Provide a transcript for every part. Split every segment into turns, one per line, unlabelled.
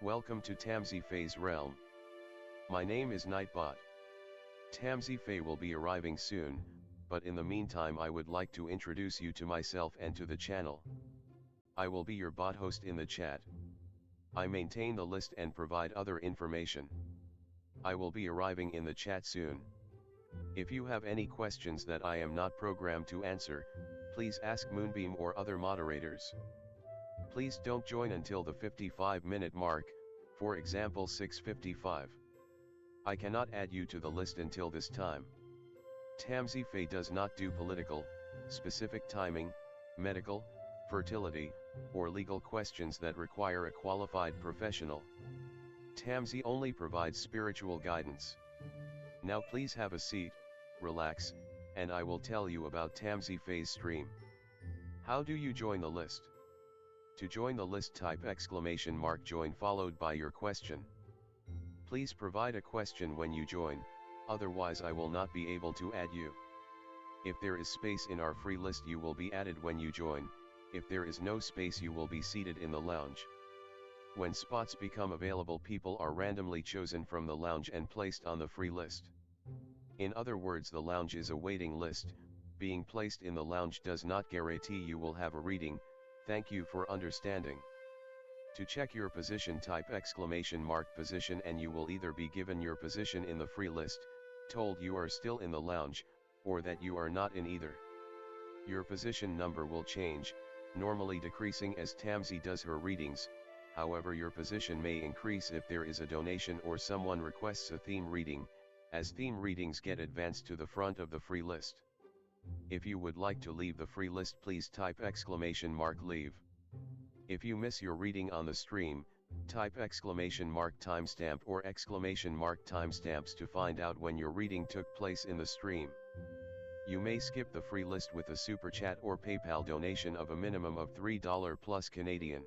Welcome to Tamsy Fae's realm. My name is Nightbot. Tamsy Fae will be arriving soon, but in the meantime I would like to introduce you to myself and to the channel. I will be your bot host in the chat. I maintain the list and provide other information. I will be arriving in the chat soon. If you have any questions that I am not programmed to answer, please ask Moonbeam or other moderators. Please don't join until the 55-minute mark, for example 6:55. I cannot add you to the list until this time. Tamsy Fae does not do political, specific timing, medical, fertility, or legal questions that require a qualified professional. Tamsy only provides spiritual guidance. Now please have a seat, relax, and I will tell you about Tamsy Fae's stream. How do you join the list? To join the list, type !join followed by your question. Please provide a question when you join, otherwise I will not be able to add you. If there is space in our free list you will be added when you join, if there is no space you will be seated in the lounge. When spots become available, people are randomly chosen from the lounge and placed on the free list. In other words, the lounge is a waiting list. Being placed in the lounge does not guarantee you will have a reading. Thank you for understanding. To check your position, type !position and you will either be given your position in the free list, told you are still in the lounge, or that you are not in either. Your position number will change, normally decreasing as Tamsy does her readings. However, your position may increase if there is a donation or someone requests a theme reading, as theme readings get advanced to the front of the free list. If you would like to leave the free list, please type !leave. If you miss your reading on the stream, type !timestamp or !timestamps to find out when your reading took place in the stream. You may skip the free list with a super chat or PayPal donation of a minimum of $3 plus Canadian.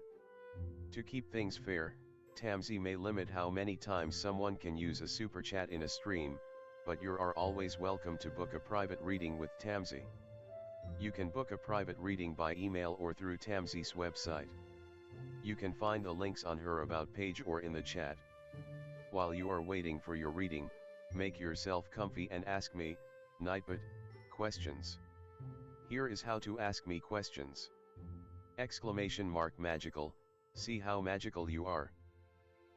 To keep things fair, Tamsy may limit how many times someone can use a super chat in a stream, but you are always welcome to book a private reading with Tamsy. You can book a private reading by email or through Tamsy's website. You can find the links on her About page or in the chat. While you are waiting for your reading, make yourself comfy and ask me, Nightbot, questions. Here is how to ask me questions. !magical, see how magical you are.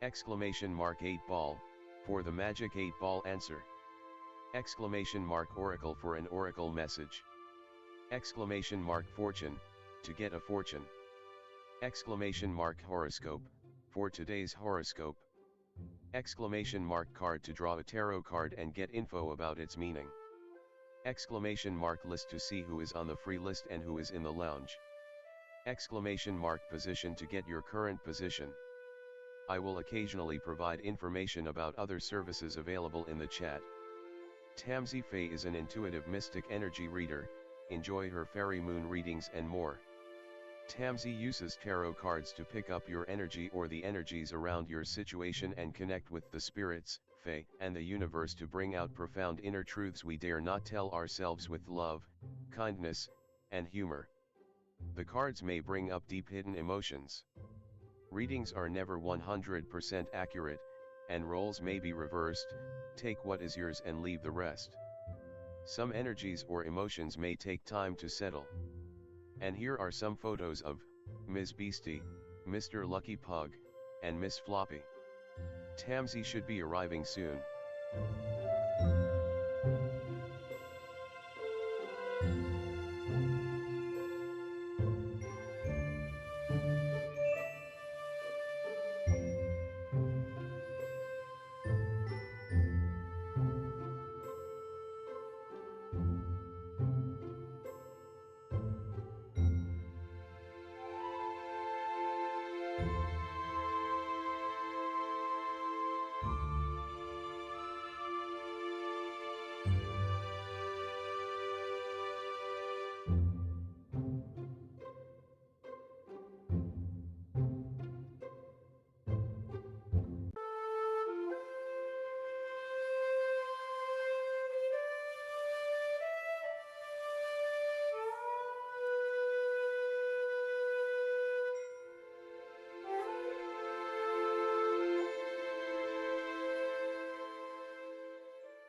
!8 ball, for the magic 8 ball answer. !oracle for an oracle message. !fortune, to get a fortune. !horoscope, for today's horoscope. !card to draw a tarot card and get info about its meaning. !list to see who is on the free list and who is in the lounge. !position to get your current position. I will occasionally provide information about other services available in the chat. Tamsy Fae is an intuitive mystic energy reader. Enjoy her fairy moon readings and more. Tamsy uses tarot cards to pick up your energy or the energies around your situation and connect with the spirits, Fae, and the universe to bring out profound inner truths we dare not tell ourselves with love, kindness, and humor. The cards may bring up deep hidden emotions. Readings are never 100% accurate, and roles may be reversed. Take what is yours and leave the rest. Some energies or emotions may take time to settle. And here are some photos of Ms. Beastie, Mr. Lucky Pug, and Miss Floppy. Tamsy should be arriving soon.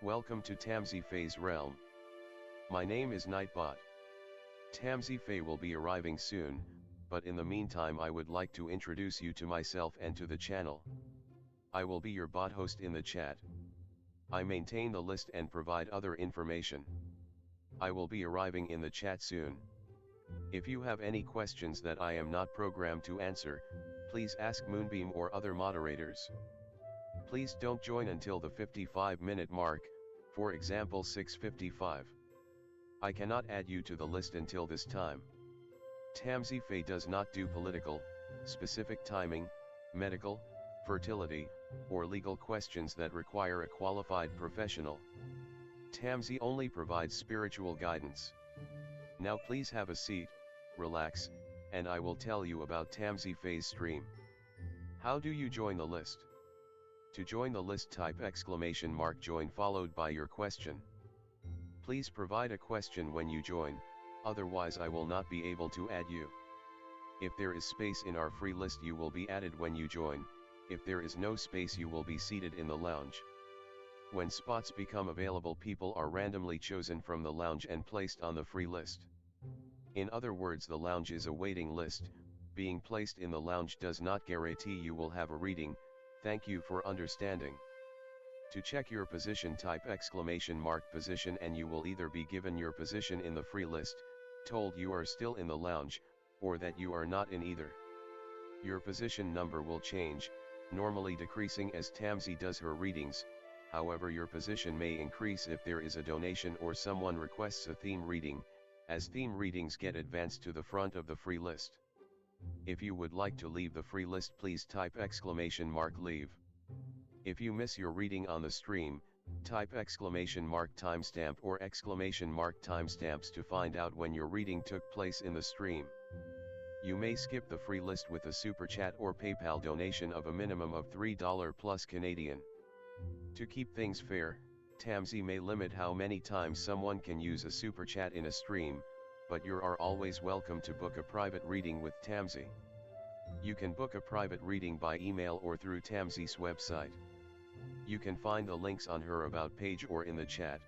Welcome to Tamsy Fae's realm. My name is Nightbot. Tamsy Fae will be arriving soon, but in the meantime I would like to introduce you to myself and to the channel. I will be your bot host in the chat. I maintain the list and provide other information. I will be arriving in the chat soon. If you have any questions that I am not programmed to answer, please ask Moonbeam or other moderators. Please don't join until the 55-minute mark, for example 6:55. I cannot add you to the list until this time. Tamsy Fae does not do political, specific timing, medical, fertility, or legal questions that require a qualified professional. Tamsy only provides spiritual guidance. Now please have a seat, relax, and I will tell you about Tamsy Fae's stream. How do you join the list? To join the list, type !join followed by your question. Please provide a question when you join, otherwise I will not be able to add you. If there is space in our free list you will be added when you join, if there is no space you will be seated in the lounge. When spots become available, people are randomly chosen from the lounge and placed on the free list. In other words, the lounge is a waiting list. Being placed in the lounge does not guarantee you will have a reading. Thank you for understanding. To check your position, type !position and you will either be given your position in the free list, told you are still in the lounge, or that you are not in either. Your position number will change, normally decreasing as Tamsy does her readings. However, your position may increase if there is a donation or someone requests a theme reading, as theme readings get advanced to the front of the free list. If you would like to leave the free list, please type !leave. If you miss your reading on the stream, type !timestamp or !timestamps to find out when your reading took place in the stream. You may skip the free list with a super chat or PayPal donation of a minimum of $3 plus Canadian. To keep things fair, Tamsy may limit how many times someone can use a super chat in a stream, but you are always welcome to book a private reading with Tamsy. You can book a private reading by email or through Tamsy's website. You can find the links on her about page or in the chat.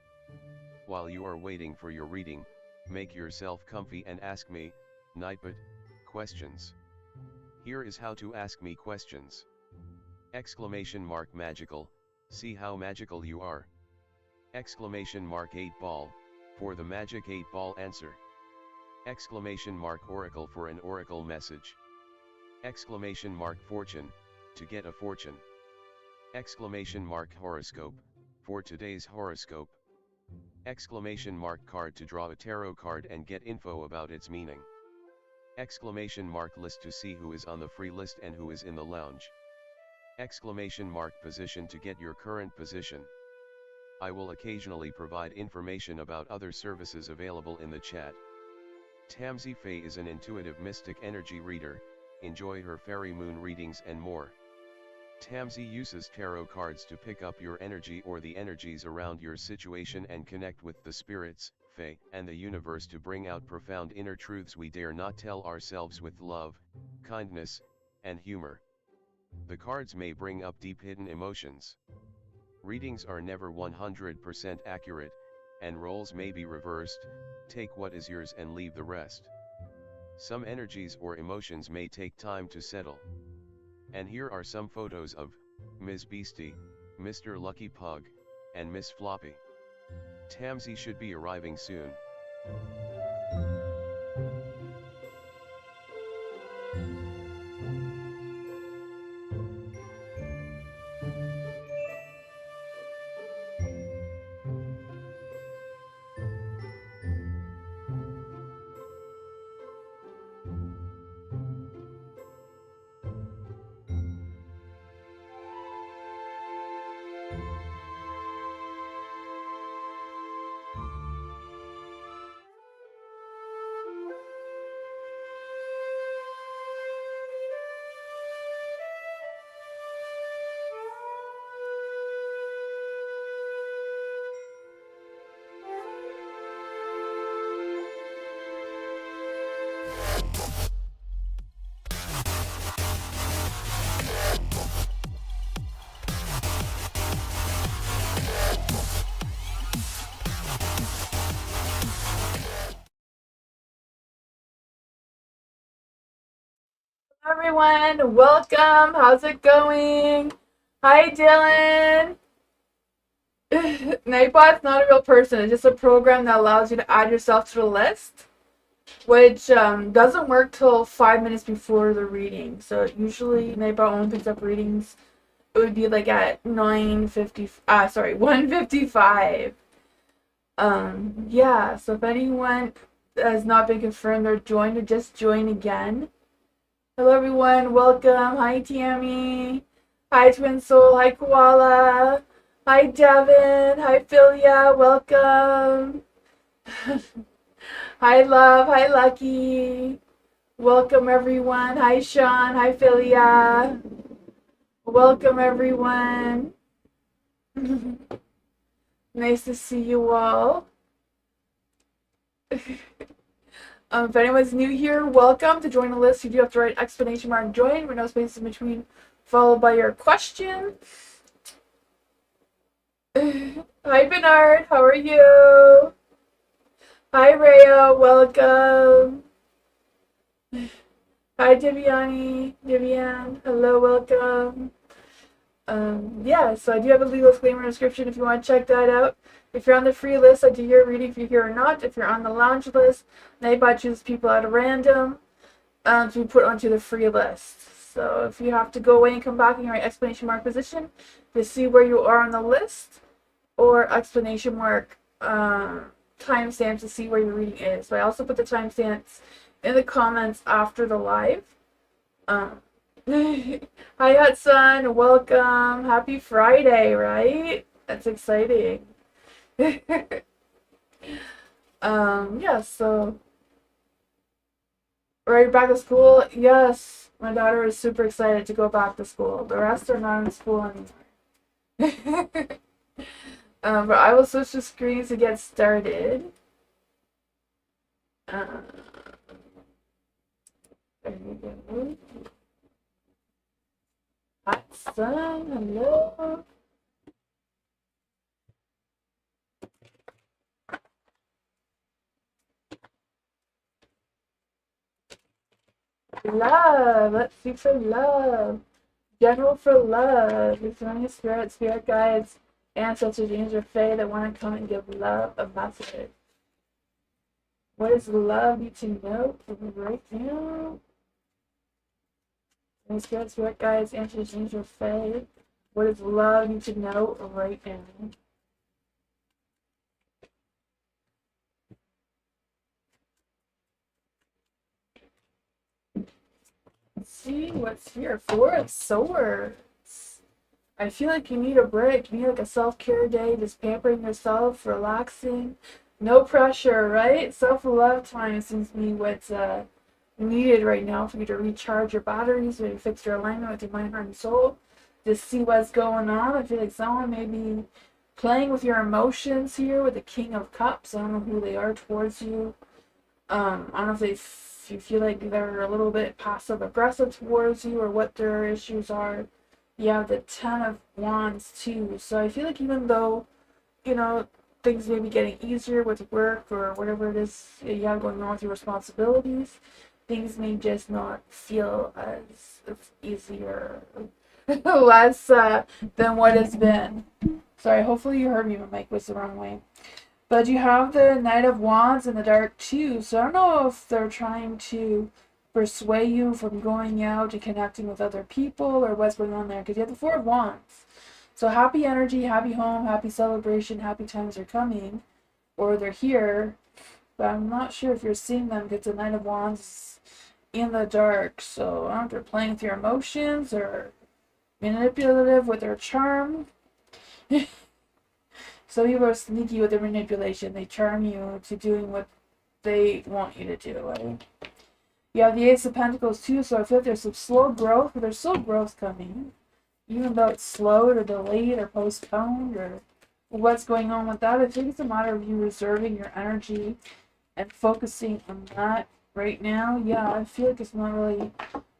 While you are waiting for your reading, make yourself comfy and ask me, Nightbot, questions. Here is how to ask me questions. !magical, see how magical you are. !8ball, for the magic 8-ball answer. !oracle for an oracle message. !fortune, to get a fortune. !horoscope, for today's horoscope. !card to draw a tarot card and get info about its meaning. !list to see who is on the free list and who is in the lounge. !position to get your current position. I will occasionally provide information about other services available in the chat. Tamsy Fae is an intuitive mystic energy reader. Enjoy her fairy moon readings and more. Tamsy uses tarot cards to pick up your energy or the energies around your situation and connect with the spirits, Fae, and the universe to bring out profound inner truths we dare not tell ourselves with love, kindness, and humor. The cards may bring up deep hidden emotions. Readings are never 100% accurate, and roles may be reversed. Take what is yours and leave the rest. Some energies or emotions may take time to settle. And here are some photos of Ms. Beastie, Mr. Lucky Pug, and Miss Floppy. Tamsy should be arriving soon.
Everyone, welcome. How's it going? Hi, Dylan. Nightbot's not a real person. It's just a program that allows you to add yourself to the list, which doesn't work till 5 minutes before the reading. So usually Nightbot only picks up readings. It would be like at 9:50. Sorry, 1:55. Yeah. So if anyone has not been confirmed or joined, or just join again. Hello everyone, welcome. Hi Tammy. Hi Twin Soul. Hi Koala. Hi Devin. Hi Philia. Welcome. Hi Love. Hi Lucky. Welcome everyone. Hi Sean. Hi Philia. Welcome everyone. Nice to see you all. If anyone's new here, welcome. To join the list, you do have to write exclamation mark join with no spaces in between, followed by your question. Hi Bernard, how are you? Hi Rhea, welcome. Hi Divian, hello, welcome. Yeah, so I do have a legal disclaimer description if you want to check that out. If you're on the free list, I do your reading if you're here or not. If you're on the lounge list, Nightbot chooses people at random to be put onto the free list. So if you have to go away and come back in your exclamation mark position to see where you are on the list, or exclamation mark timestamps to see where your reading is. So I also put the timestamps in the comments after the live. Hi Hudson, welcome. Happy Friday, right? That's exciting. Yeah, so right back to school. Yes, my daughter is super excited to go back to school. The rest are not in school anymore. But I will switch the screens to get started. There we go. Hudson, hello. Love. Let's see for love. General for love. Returning spirit guides, ancestors, angels, or fae that want to come and give love a message. What does love need to know right now? Spirit guides, ancestors, angels, or fae. What does love need to know right now? Let's see what's here. Four of Swords. I feel like you need a break. You need like a self-care day, just pampering yourself, relaxing. No pressure, right? Self-love time seems to be what's needed right now for you to recharge your batteries, maybe fix your alignment with your mind, heart, and soul. Just see what's going on. I feel like someone may be playing with your emotions here with the King of Cups. I don't know who they are towards you. I don't know if you feel like they're a little bit passive aggressive towards you or what their issues are. You have the Ten of Wands too. So I feel like even though, you know, things may be getting easier with work or whatever it is you have going on with your responsibilities, things may just not feel as easier, less than what has been. Sorry, hopefully you heard me. My mic was the wrong way. But you have the Knight of Wands in the dark too, so I don't know if they're trying to persuade you from going out and connecting with other people or what's going on there, because you have the Four of Wands. So happy energy, happy home, happy celebration, happy times are coming, or they're here, but I'm not sure if you're seeing them because the Knight of Wands in the dark, so I don't know if they're playing with your emotions or manipulative with their charm. Some people are sneaky with their manipulation. They charm you to doing what they want you to do. Right? You have the Ace of Pentacles too, so I feel like there's some slow growth, but there's still growth coming. Even though it's slowed or delayed or postponed or what's going on with that, I think it's a matter of you reserving your energy and focusing on that right now. Yeah, I feel like it's not really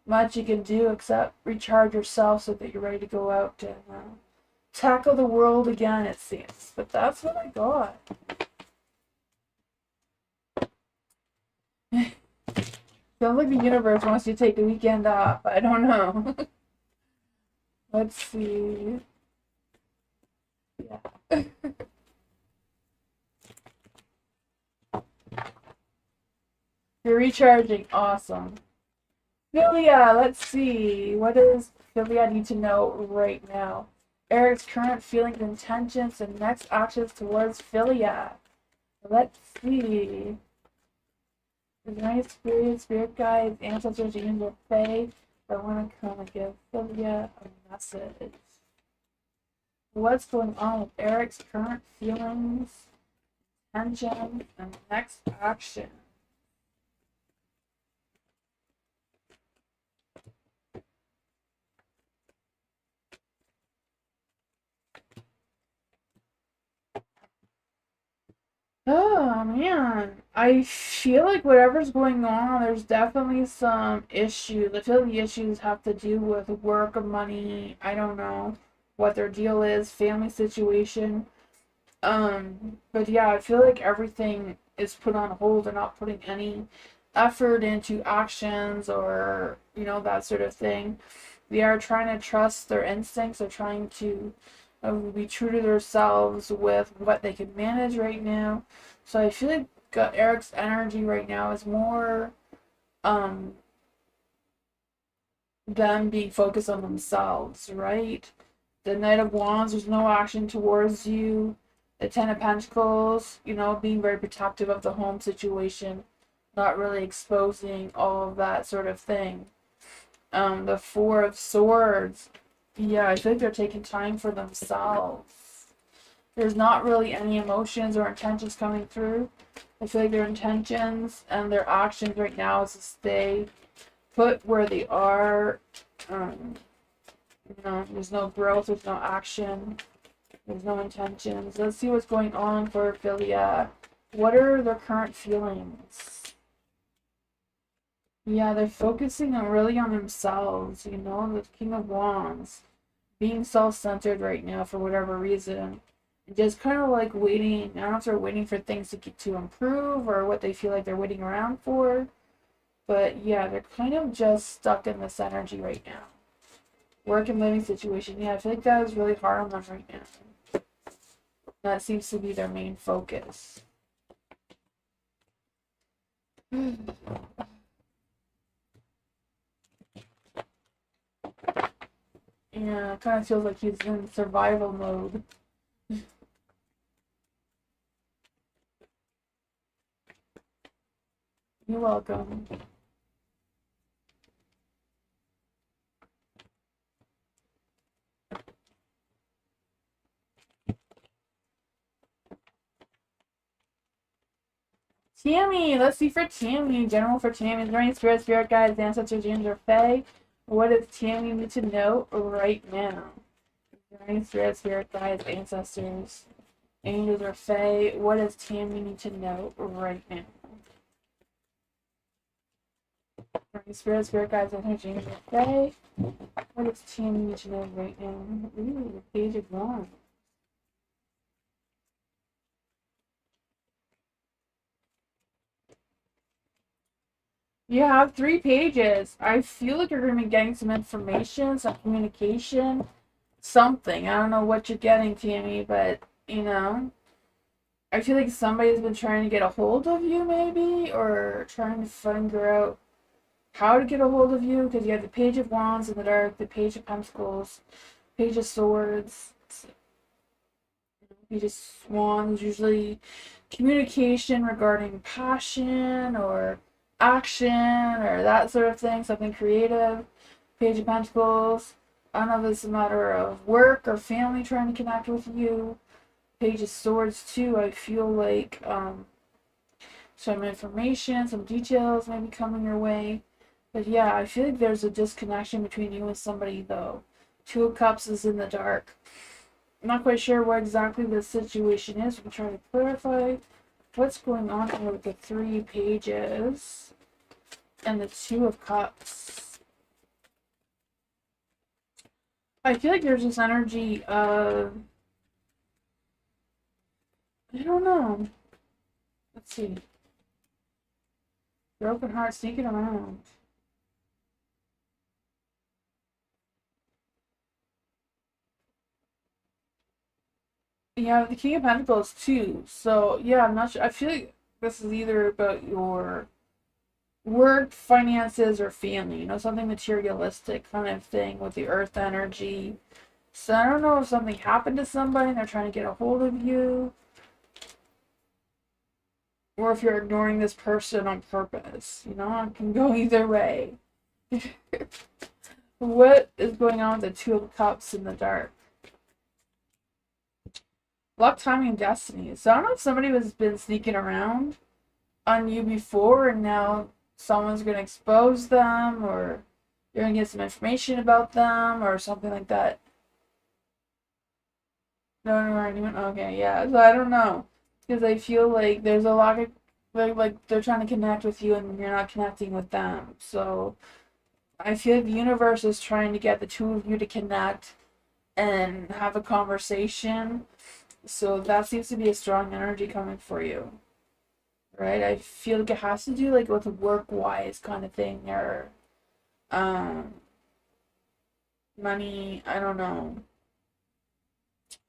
much you can do except recharge yourself so that you're ready to go out and tackle the world again, it seems. But that's what I got. Sounds like the universe wants you to take the weekend off. I don't know. Let's see. Yeah. You're recharging. Awesome. Philia, let's see. What does Philia need to know right now? Eric's current feelings, intentions, and next actions towards Philia. Let's see. Is there any spirit guides, ancestors, angels, fae that want to come and give Philia a message? What's going on with Eric's current feelings, intentions, and next action? Oh man, I feel like whatever's going on, there's definitely some issues. I feel the issues have to do with work or money. I don't know what their deal is, family situation. But yeah, I feel like everything is put on hold. They're not putting any effort into actions or, that sort of thing. They are trying to trust their instincts. They're trying to be true to themselves with what they can manage right now. So I feel like Eric's energy right now is more um, them being focused on themselves, right? The Knight of Wands, there's no action towards you. The Ten of Pentacles, being very protective of the home situation, not really exposing all of that sort of thing. The Four of Swords, yeah, I think they're taking time for themselves. There's not really any emotions or intentions coming through. I feel like their intentions and their actions right now is to stay put where they are. There's no growth, there's no action, there's no intentions. Let's see what's going on for Philia. What are their current feelings? Yeah, they're focusing really on themselves, the King of Wands. Being self-centered right now for whatever reason. Just kind of like waiting. I don't know if they're waiting for things to improve or what they feel like they're waiting around for. But yeah, they're kind of just stuck in this energy right now. Work and living situation. Yeah, I feel like that is really hard on them right now. That seems to be their main focus. Yeah, it kind of feels like he's in survival mode. You're welcome. Tammy, let's see for Tammy. General for Tammy. Is there any spirit guides, ancestors, angels, or fae? What does Tammy need to know right now? Is there any spirit guides, ancestors, angels, or fae? What does Tammy need to know right now? Spirit guides, ancestors, angels, or fae? What does Tammy need to know right now? Ooh, Page of Wands. You have 3 pages. I feel like you're going to be getting some information, some communication, something. I don't know what you're getting, Tammy, but, I feel like somebody's been trying to get a hold of you, maybe, or trying to figure out how to get a hold of you, because you have the Page of Wands in the dark, the Page of Pentacles, Page of Swords, Page of Wands, usually communication regarding passion or action or that sort of thing, something creative. Page of Pentacles, I don't know if it's a matter of work or family trying to connect with you. Page of Swords too, I feel like some information, some details maybe coming your way. But yeah, I feel like there's a disconnection between you and somebody though. Two of Cups is in the dark. I'm not quite sure what exactly the situation is. We can try to clarify what's going on here with the 3 pages and the 2 of Cups. I feel like there's this energy of, I don't know. Let's see. Broken heart sneaking around. Yeah, the King of Pentacles too. So yeah, I'm not sure. I feel like this is either about your work, finances, or family. You know, something materialistic kind of thing with the earth energy. So I don't know if something happened to somebody and they're trying to get a hold of you, or if you're ignoring this person on purpose. You know, it can go either way. What is going on with the Two of Cups in the dark? Luck, timing, and destiny. So I don't know if somebody has been sneaking around on you before and now someone's going to expose them, or you're going to get some information about them or something like that. No, anyone? Okay, yeah. So I don't know. Because I feel like there's a lot of, like they're trying to connect with you and you're not connecting with them. So I feel like the universe is trying to get the two of you to connect and have a conversation. So that seems to be a strong energy coming for you. Right? I feel like it has to do like with work-wise kind of thing, or um money, I don't know.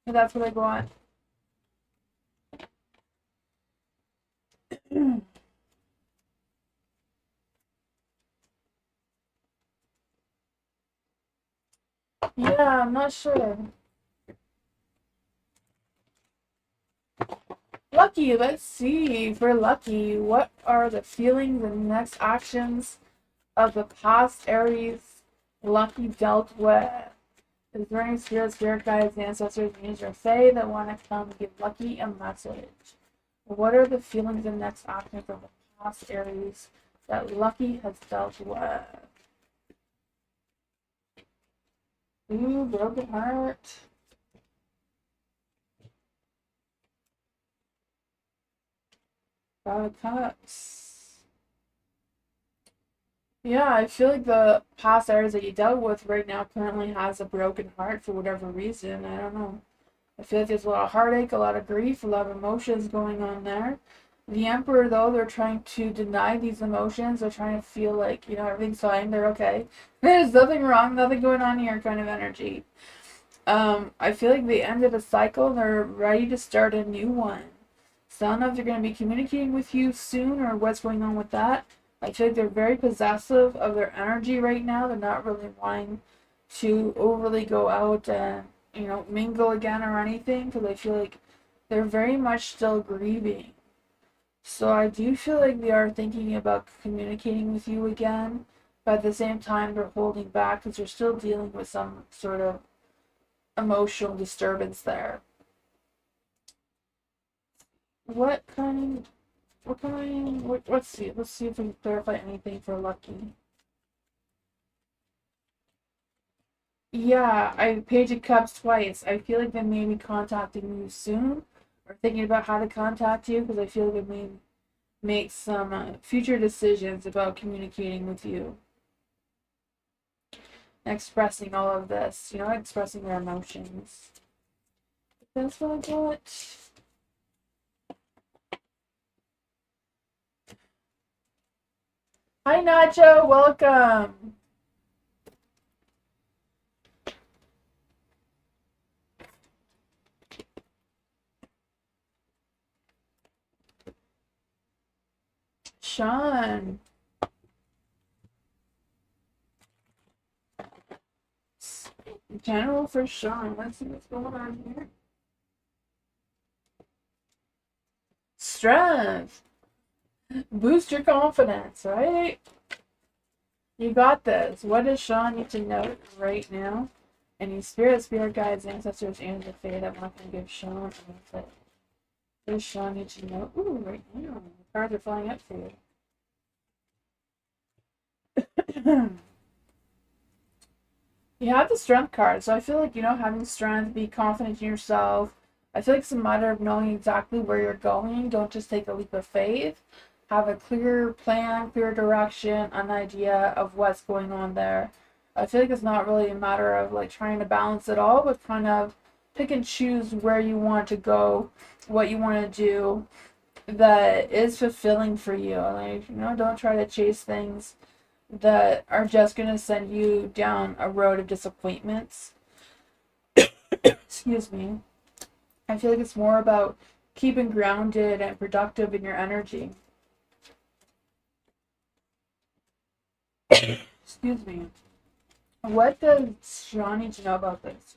But that's what I got. Yeah, I'm not sure. Lucky, let's see. For Lucky, what are the feelings and next actions of the past Aries Lucky dealt with? Is there any spirit guides, ancestors, angels, or fae that want to come and give Lucky a message? What are the feelings and next actions of the past Aries that Lucky has dealt with? Ooh, broken heart. Five of Cups. Yeah, I feel like the past Aries that you dealt with right now currently has a broken heart for whatever reason. I don't know. I feel like there's a lot of heartache, a lot of grief, a lot of emotions going on there. The Emperor, though, they're trying to deny these emotions. They're trying to feel like, you know, everything's fine. They're okay. There's nothing wrong, nothing going on here kind of energy. I feel like they ended a cycle and they're ready to start a new one. So I don't know if they're going to be communicating with you soon or what's going on with that. I feel like they're very possessive of their energy right now. They're not really wanting to overly go out and, you know, mingle again or anything, because I feel like they're very much still grieving. So I do feel like they are thinking about communicating with you again, but at the same time they're holding back because they're still dealing with some sort of emotional disturbance there. What kind? What kind? Let's see. Let's see if we can clarify anything for Lucky. Yeah, I Page of Cups twice. I feel like they may be contacting you soon, or thinking about how to contact you, because I feel like they may make some future decisions about communicating with you, and expressing all of this. You know, expressing their emotions. That's what I got. Hi, Nacho. Welcome. Sean. General for Sean. Let's see what's going on here. Strength. Boost your confidence, right? You got this. What does Sean need to know right now? Any spirit guides, ancestors, and the fae that want to give Sean anything? What does Sean need to know? Ooh, right now. The cards are flying up for you. You have the strength card, so I feel like, you know, having strength, be confident in yourself. I feel like it's a matter of knowing exactly where you're going. Don't just take a leap of faith. Have a clear plan, clear direction, an idea of what's going on there. I feel like it's not really a matter of like trying to balance it all, but kind of pick and choose where you want to go, what you want to do, that is fulfilling for you. Like, you know, don't try to chase things that are just going to send you down a road of disappointments. Excuse me. I feel like it's more about keeping grounded and productive in your energy. Excuse me. What does Sean need to know about this?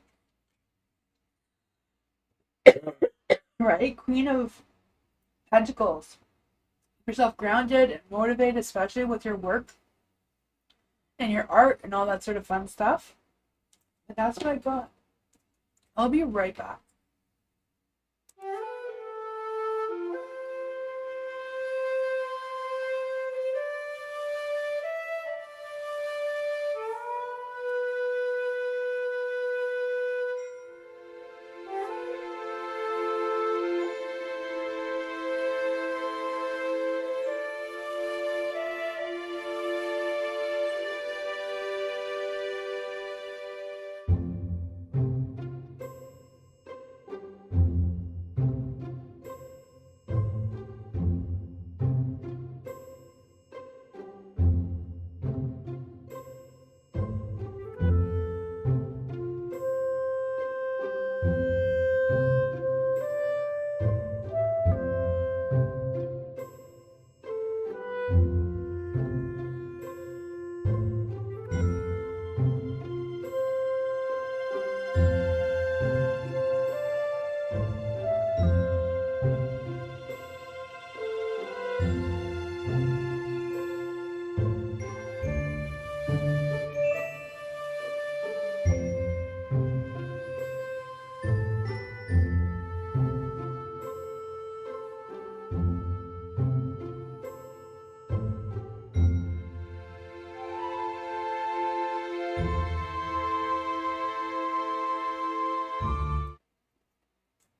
Right? Queen of Pentacles. Keep yourself grounded and motivated, especially with your work and your art and all that sort of fun stuff. But that's what I got. I'll be right back.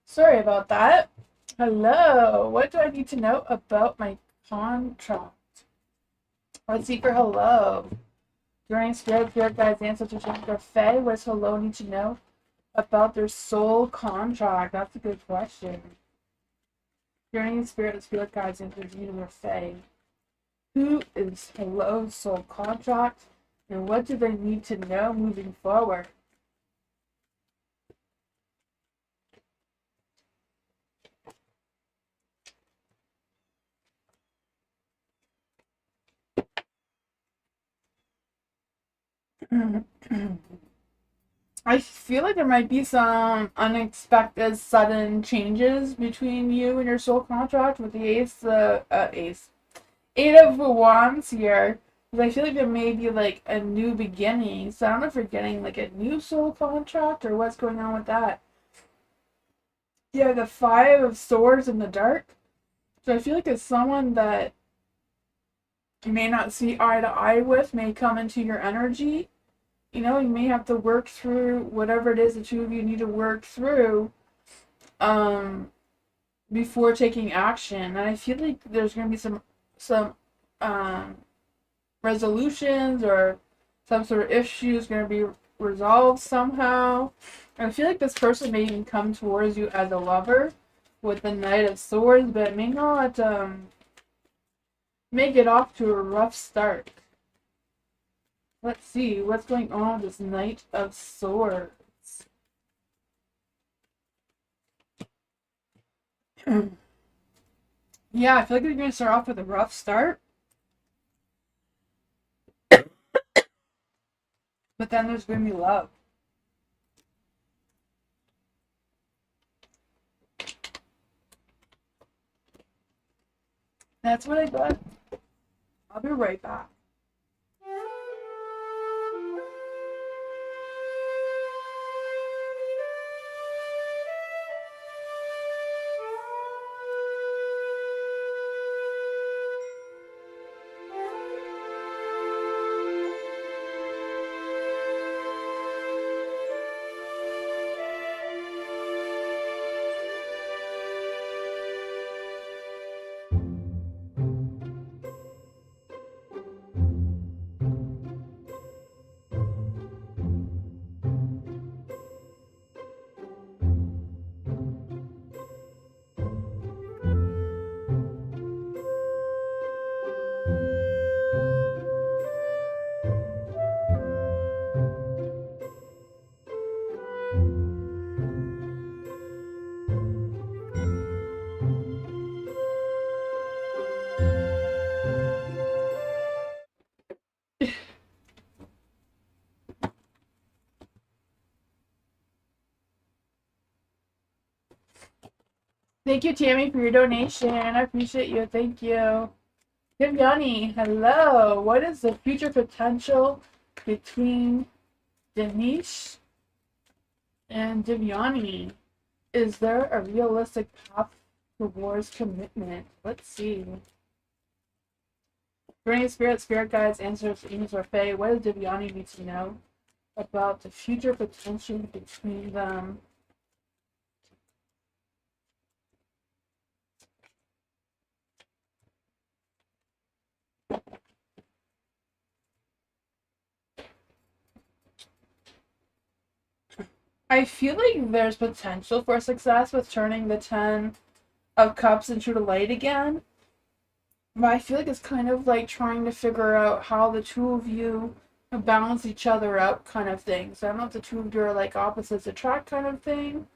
Sorry about that. Hello. What do I need to know about my contract? Let's see for hello. During spirit guides, ancestors, and Fae, what does hello need to know about their soul contract? That's a good question. Journeying spirit guides, ancestors, or Fae. Who is hello's soul contract, and what do they need to know moving forward? I feel like there might be some unexpected, sudden changes between you and your soul contract with the Eight of Wands here. Because I feel like there may be like a new beginning. So I don't know if you're getting like a new soul contract or what's going on with that. Yeah, the Five of Swords in the dark. So I feel like it's someone that you may not see eye to eye with may come into your energy. You know, you may have to work through whatever it is the two of you need to work through before taking action. And I feel like there's going to be some resolutions or some sort of issues going to be resolved somehow. I feel like this person may even come towards you as a lover with the Knight of Swords, but it may not may get off to a rough start. Let's see what's going on with this Knight of Swords. Yeah, I feel like you're going to start off with a rough start. But then there's going to be love. That's what I got. I'll be right back. Thank you, Tammy, for your donation. I appreciate you. Thank you. Viviani, hello. What is the future potential between Denise and Viviani? Is there a realistic path towards commitment? Let's see. Bringing spirit guides, answers, angels, or fae. What does Viviani need to know about the future potential between them? I feel like there's potential for success with turning the 10 of Cups into the light again. But I feel like it's kind of like trying to figure out how the two of you balance each other out kind of thing. So I don't know if the two of you are like opposites attract kind of thing,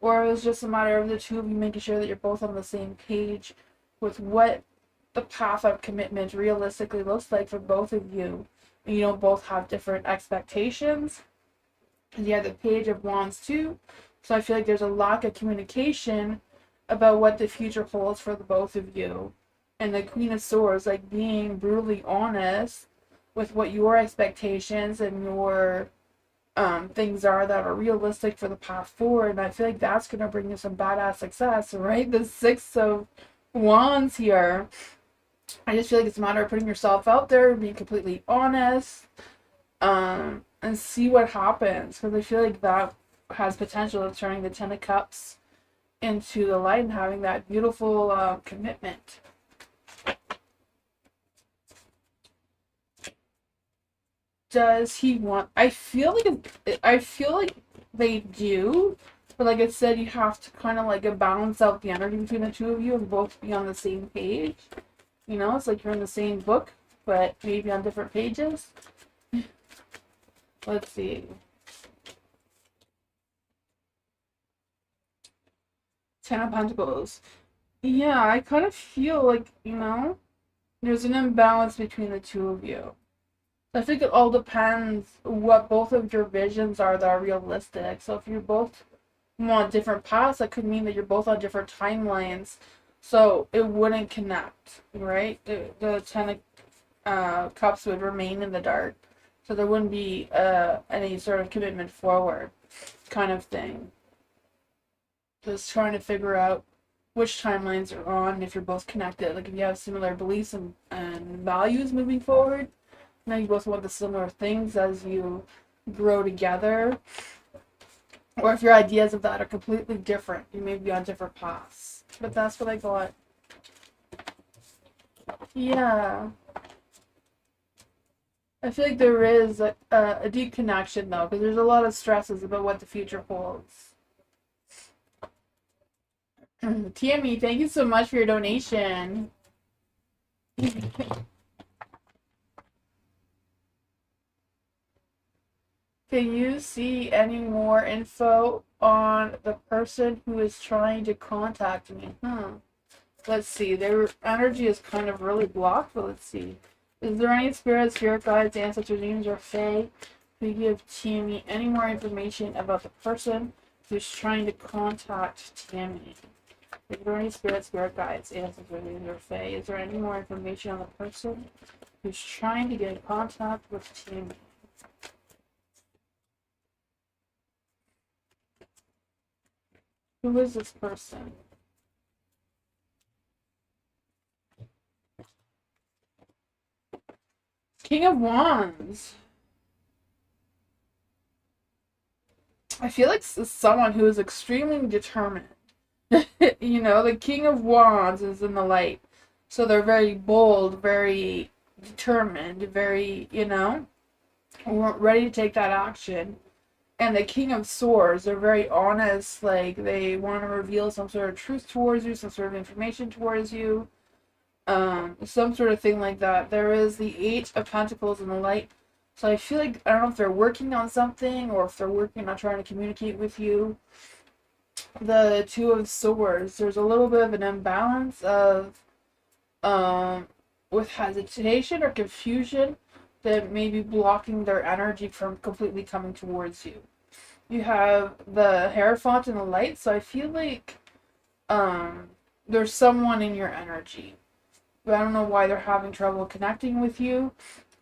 or it's just a matter of the two of you making sure that you're both on the same page with what the path of commitment realistically looks like for both of you. And you don't both have different expectations. And you have the Page of Wands too. So I feel like there's a lack of communication about what the future holds for the both of you. And the Queen of Swords, like being brutally honest with what your expectations and your things are that are realistic for the path forward. And I feel like that's going to bring you some badass success, right? The Six of Wands here. I just feel like it's a matter of putting yourself out there, being completely honest, and see what happens. Because I feel like that has potential of turning the Ten of Cups into the light and having that beautiful commitment. Does he want? I feel like they do, but like I said, you have to kind of like balance out the energy between the two of you and both be on the same page. You know, it's like you're in the same book, but maybe on different pages. Let's see. Ten of Pentacles. Yeah, I kind of feel like, you know, there's an imbalance between the two of you. I think it all depends what both of your visions are that are realistic. So if you both want different paths, that could mean that you're both on different timelines. So it wouldn't connect, right? The Ten of Cups would remain in the dark. So there wouldn't be any sort of commitment forward kind of thing. Just trying to figure out which timelines are on, if you're both connected. Like if you have similar beliefs and values moving forward. Now you both want the similar things as you grow together. Or if your ideas of that are completely different, you may be on different paths. But that's what I got. Yeah. I feel like there is a deep connection though, because there's a lot of stresses about what the future holds. Tammy, thank you so much for your donation. Can you see any more info on the person who is trying to contact me? Let's see. Their energy is kind of really blocked, but let's see. Is there any spirit guides, ancestors, angels, or fae who give Tammy any more information about the person who's trying to contact Tammy? Is there any spirit guides, ancestors, angels, or fae? Is there any more information on the person who's trying to get in contact with Tammy? Who is this person? King of Wands. I feel like this is someone who is extremely determined. You know, the King of Wands is in the light. So they're very bold, very determined, very, you know, ready to take that action. And the King of Swords, they're very honest, like they want to reveal some sort of truth towards you, some sort of information towards you, some sort of thing like that. There is the Eight of Pentacles in the light. So I feel like, I don't know if they're working on something or if they're working on trying to communicate with you. The Two of Swords, there's a little bit of an imbalance of, with hesitation or confusion that may be blocking their energy from completely coming towards you. You have the Hierophant in the light, so I feel like there's someone in your energy. But I don't know why they're having trouble connecting with you.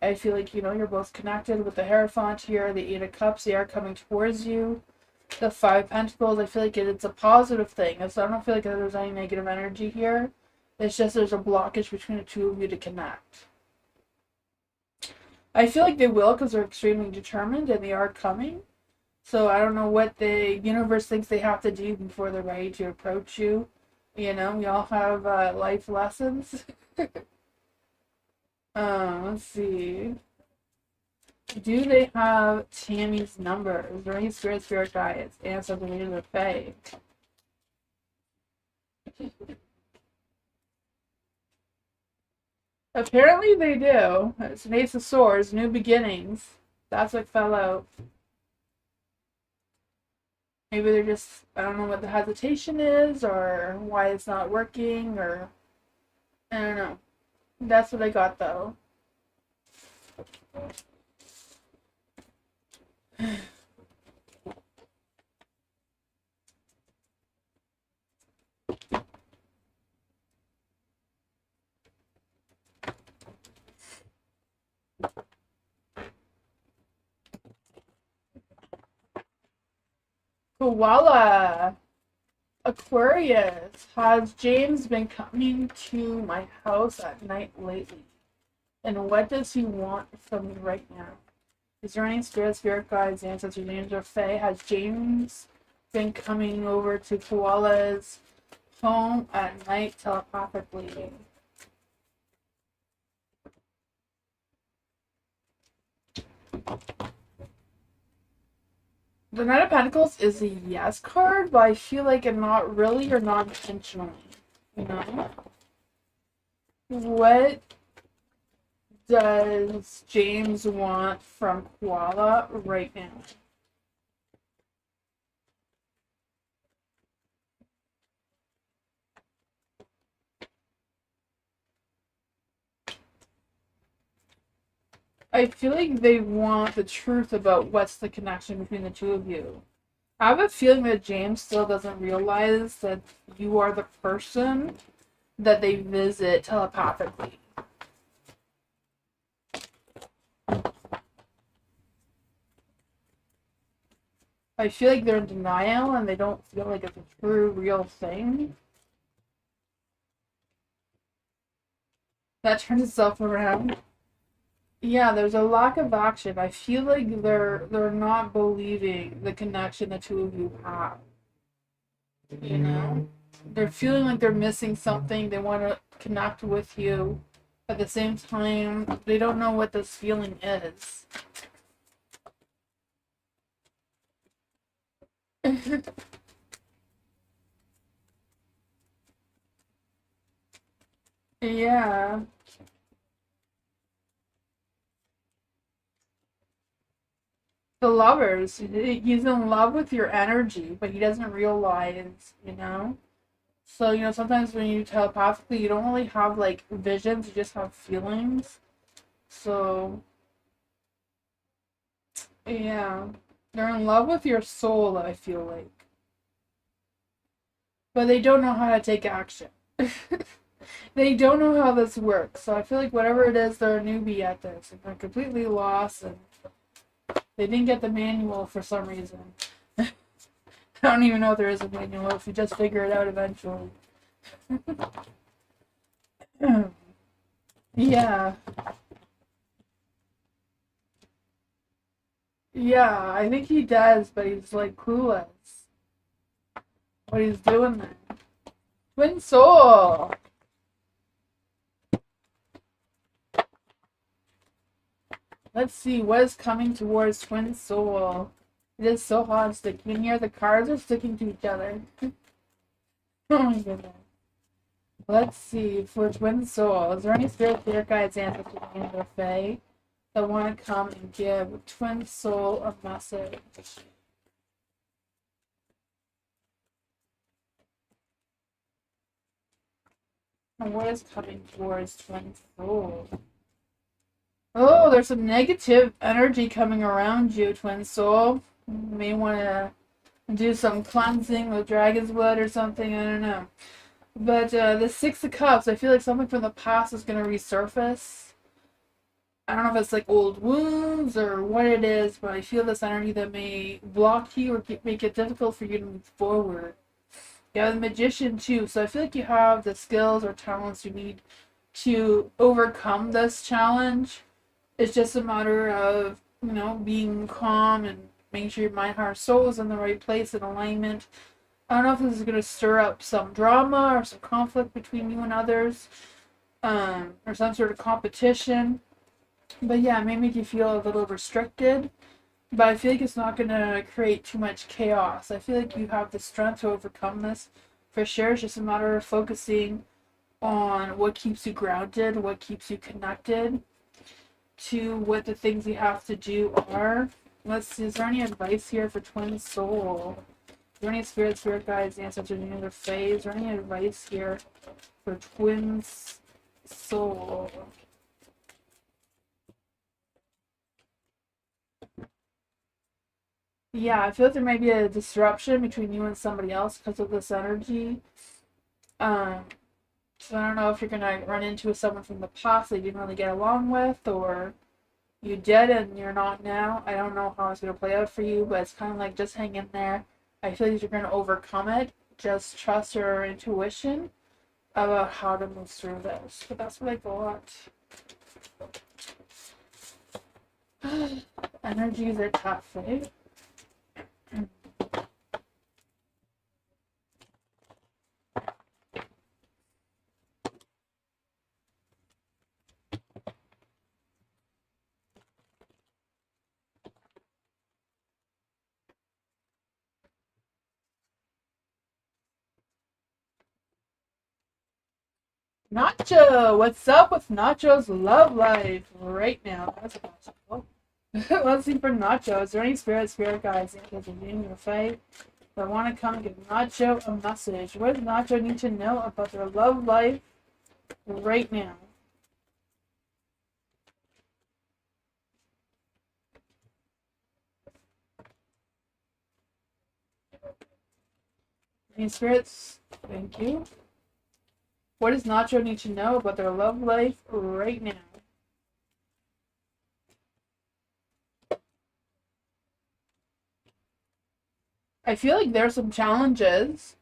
I feel like, you're both connected with the Hierophant here, the Eight of Cups, they are coming towards you. The Five of Pentacles, I feel like it's a positive thing. So I don't feel like there's any negative energy here. It's just there's a blockage between the two of you to connect. I feel like they will because they're extremely determined and they are coming. So I don't know what the universe thinks they have to do before they're ready to approach you. We all have life lessons. Let's see. Do they have Tammy's number? Is there any spirit guides? Answer the leader of the Fae. Apparently they do. It's an Ace of Swords, new beginnings. That's what fell out. Maybe they're just, I don't know what the hesitation is, or why it's not working, or I don't know. That's what I got though. Koala. Aquarius. Has James been coming to my house at night lately? And what does he want from me right now? Is there any spirit guides, ancestors, angels, or Fae? Has James been coming over to Koala's home at night telepathically? The Knight of Pentacles is a yes card, but I feel like it not really or not intentionally. What does James want from Koala right now? I feel like they want the truth about what's the connection between the two of you. I have a feeling that James still doesn't realize that you are the person that they visit telepathically. I feel like they're in denial and they don't feel like it's a true, real thing. That turns itself around. Yeah, there's a lack of action. I feel like they're not believing the connection the two of you have. They're feeling like they're missing something. They want to connect with you. At the same time, they don't know what this feeling is. Yeah. The Lovers. He's in love with your energy, but he doesn't realize. So, sometimes when you telepathically, you don't really have, like, visions, you just have feelings. So, yeah. They're in love with your soul, I feel like. But they don't know how to take action. They don't know how this works. So I feel like whatever it is, they're a newbie at this. And they're completely lost, and they didn't get the manual for some reason. I don't even know if there is a manual, if you just figure it out eventually. Yeah. Yeah, I think he does, but he's like clueless what he's doing there. Twin soul. Let's see what is coming towards Twin Soul. It is so hard to stick. You can hear the cards are sticking to each other. Oh my goodness. Let's see for Twin Soul. Is there any spirit guides, ancestors, or Fae that want to come and give Twin Soul a message? And what is coming towards Twin Soul? Oh, there's some negative energy coming around you, Twin Soul. You may want to do some cleansing with dragon's blood or something. I don't know. But the Six of Cups, I feel like something from the past is going to resurface. I don't know if it's like old wounds or what it is, but I feel this energy that may block you or make it difficult for you to move forward. You have the Magician too, so I feel like you have the skills or talents you need to overcome this challenge. It's just a matter of, being calm and making sure your mind, heart, soul is in the right place in alignment. I don't know if this is going to stir up some drama or some conflict between you and others, or some sort of competition. But yeah, it may make you feel a little restricted. But I feel like it's not going to create too much chaos. I feel like you have the strength to overcome this for sure. It's just a matter of focusing on what keeps you grounded, what keeps you connected to what the things you have to do are. Let's see, is there any advice here for twin soul? Is there any spirit guides, ancestors, any other fae? Is there any advice here for twin soul? Yeah, I feel like there might be a disruption between you and somebody else because of this energy. Um, so I don't know if you're gonna run into someone from the past that you didn't really get along with, or you did and you're not now. I don't know how it's gonna play out for you, but it's kind of like just hang in there. I feel like you're gonna overcome it. Just trust your intuition about how to move through this. But that's what I got. Energies are tough, right? Nacho! What's up with Nacho's love life right now? That's possible. Let's see for Nacho. Is there any spirit guides in your fight that want to come and give Nacho a message? What does Nacho need to know about their love life right now? Any spirits? Thank you. What does Nacho need to know about their love life right now? I feel like there's some challenges.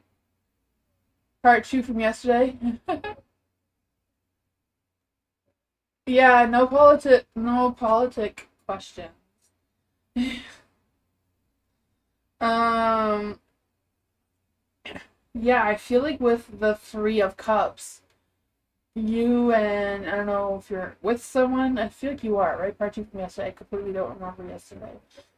Part 2 from yesterday. Yeah, no politic questions. Um, yeah, I feel like with the Three of Cups, you and I don't know if you're with someone. I feel like you are, right? Part 2 from yesterday. I completely don't remember yesterday.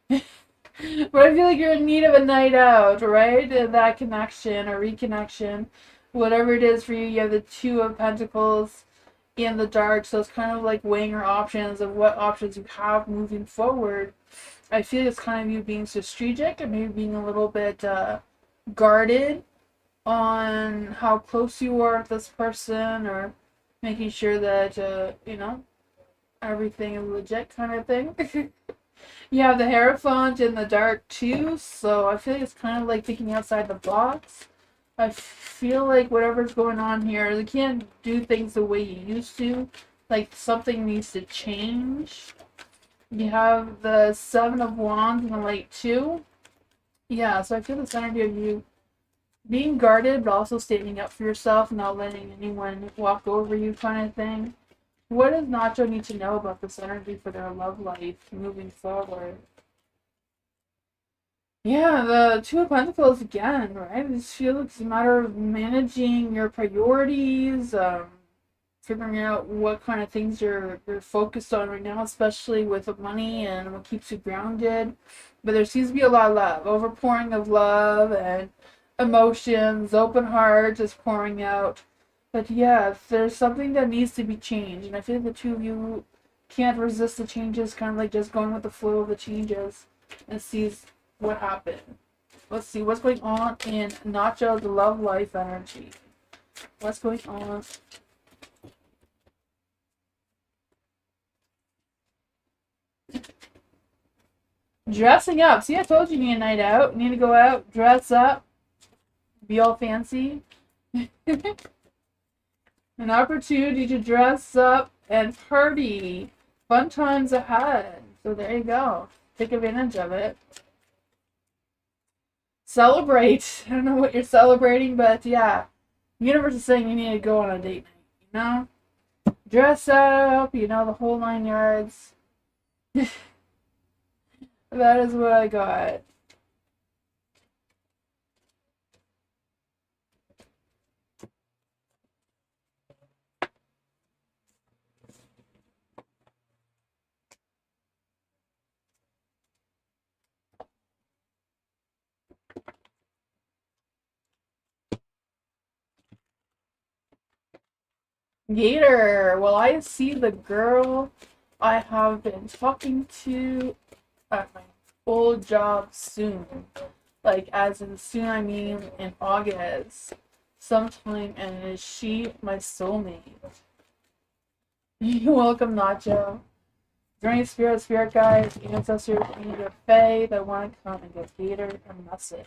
But I feel like you're in need of a night out, right? That connection or reconnection, whatever it is for you. You have the Two of Pentacles in the dark, so it's kind of like weighing your options of what options you have moving forward. I feel it's kind of you being strategic and maybe being a little bit guarded on how close you are with this person, or making sure that everything is legit, kind of thing. You have the Hierophant in the dark too, so I feel like it's kind of like thinking outside the box. I feel like whatever's going on here, they can't do things the way you used to. Like something needs to change. You have the Seven of Wands in the light too. Yeah, so I feel this energy of you being guarded, but also standing up for yourself, not letting anyone walk over you, kind of thing. What does Nacho need to know about this energy for their love life moving forward? Yeah, the Two of Pentacles again, right? I just feel like it's a matter of managing your priorities, figuring out what kind of things you're focused on right now, especially with money and what keeps you grounded. But there seems to be a lot of love, overpouring of love and emotions, open heart, just pouring out. But yeah, there's something that needs to be changed, and I feel like the two of you can't resist the changes, kind of like just going with the flow of the changes and sees what happened. Let's see what's going on in Nacho's love life energy. What's going on? Dressing up. See, I told you you need a night out. You need to go out, dress up, be all fancy. An opportunity to dress up and party. Fun times ahead. So there you go. Take advantage of it. Celebrate. I don't know what you're celebrating, but yeah. The universe is saying you need to go on a date night, you know? Dress up, you know, the whole 9 yards. That is what I got. Gator. Well, I see the girl I have been talking to at my old job soon. Like, as in soon, I mean in August. Sometime, and is she my soulmate? You're welcome, Nacho. Is there any spirit guides, ancestors, angel fae that want to come and give Gator a message? Is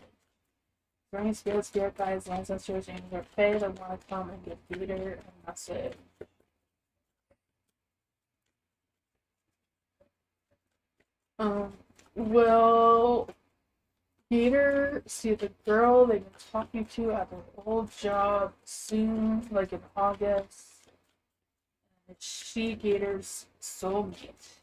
there any spirit guides, ancestors, angel fae that want to come and give Gator a message? Will Gator see the girl they've been talking to at their old job soon, like in August? And is she Gator's soulmate?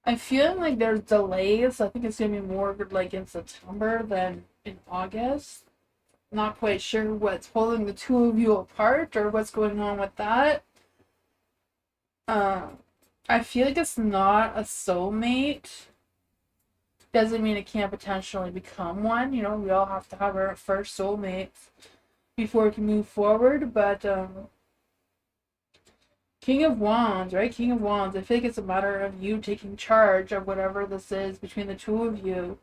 I feel like there's delays. I think it's gonna be more like in September than in August. Not quite sure what's holding the two of you apart or what's going on with that. I feel like it's not a soulmate. Doesn't mean it can't potentially become one. You know, we all have to have our first soulmates before we can move forward. But King of Wands, right? King of Wands. I feel like it's a matter of you taking charge of whatever this is between the two of you.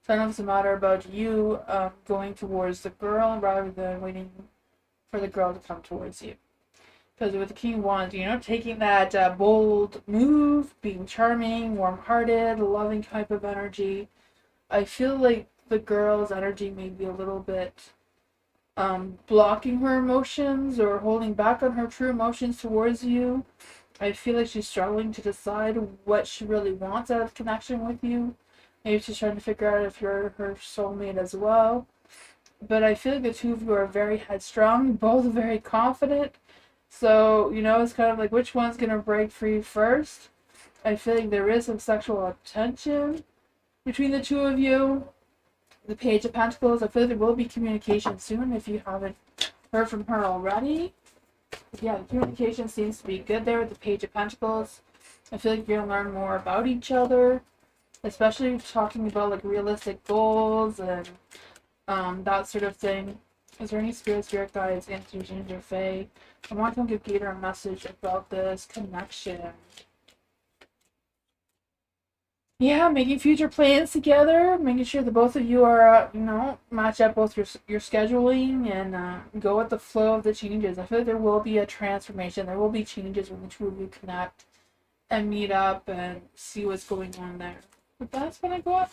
So I don't know if it's a matter about you going towards the girl rather than waiting for the girl to come towards you. Because with the King of Wands, you know, taking that bold move, being charming, warm-hearted, loving type of energy. I feel like the girl's energy may be a little bit blocking her emotions or holding back on her true emotions towards you. I feel like she's struggling to decide what she really wants out of connection with you. Maybe she's trying to figure out if you're her soulmate as well. But I feel like the two of you are very headstrong, both very confident. So, you know, it's kind of like which one's going to break free first. I feel like there is some sexual tension between the two of you. The Page of Pentacles, I feel like there will be communication soon if you haven't heard from her already. Yeah, the communication seems to be good there with the Page of Pentacles. I feel like you're going to learn more about each other, especially talking about like realistic goals and that sort of thing. Is there any spirit guides, ancestors, or fae? I want to give Gator a message about this connection. Yeah, making future plans together, making sure that both of you are, you know, match up both your scheduling and go with the flow of the changes. I feel like there will be a transformation. There will be changes when the two of you connect and meet up and see what's going on there. But that's what I got.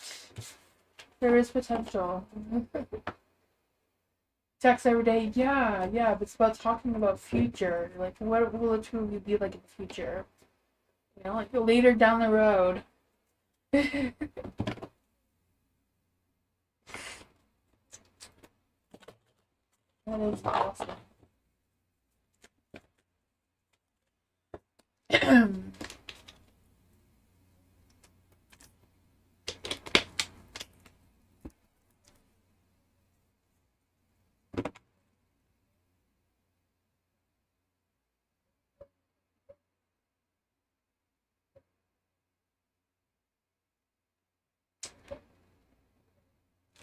There is potential. Text every day, yeah, but it's about talking about future. Like, what will the two of you be like in the future? You know, like later down the road. That is awesome.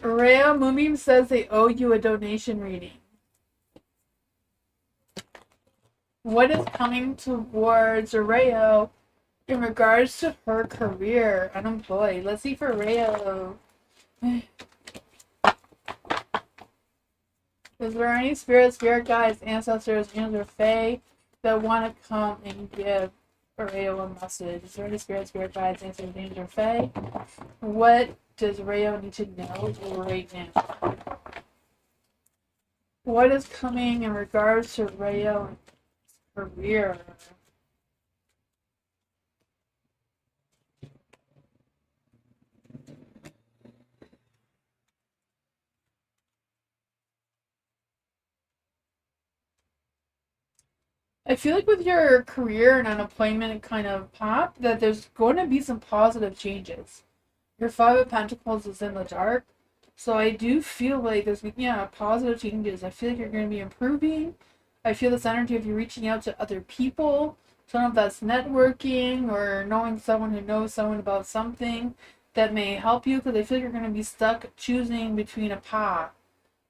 Rhea Moonbeam says they owe you a donation reading. What is coming towards Rhea in regards to her career? Unemployed. Let's see for Rhea. Is there any spirit guides, ancestors, angels, or fae that want to come and give Rayo a message? Is there any spirit guides, ancestors, angels, or fae? What does Rayo need to know right now? What is coming in regards to Rayo and career? I feel like with your career and unemployment kind of path, that there's going to be some positive changes. Your Five of Pentacles is in the dark, so I do feel like there's positive changes. I feel like you're going to be improving. I feel this energy of you reaching out to other people. So I don't know if that's networking or knowing someone who knows someone about something that may help you, because I feel like you're going to be stuck choosing between a path.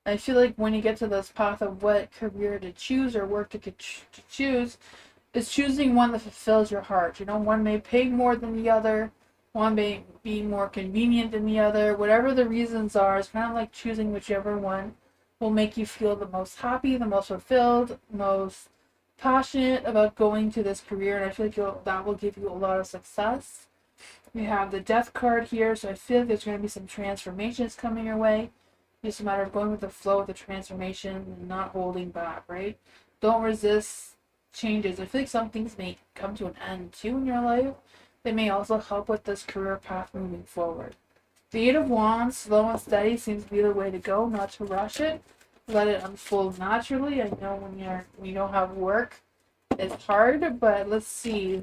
I feel like when you get to this path of what career to choose or work to choose, is choosing one that fulfills your heart. You know, one may pay more than the other, one may be more convenient than the other. Whatever the reasons are, it's kind of like choosing whichever one will make you feel the most happy, the most fulfilled, most passionate about going to this career. And I feel like that will give you a lot of success. We have the Death card here, so I feel like there's going to be some transformations coming your way. Just a matter of going with the flow of the transformation and not holding back, right? Don't resist changes. I feel like some things may come to an end too in your life. They may also help with this career path moving forward. The Eight of Wands, slow and steady, seems to be the way to go, not to rush it. Let it unfold naturally. I know when you don't have work, it's hard, but let's see.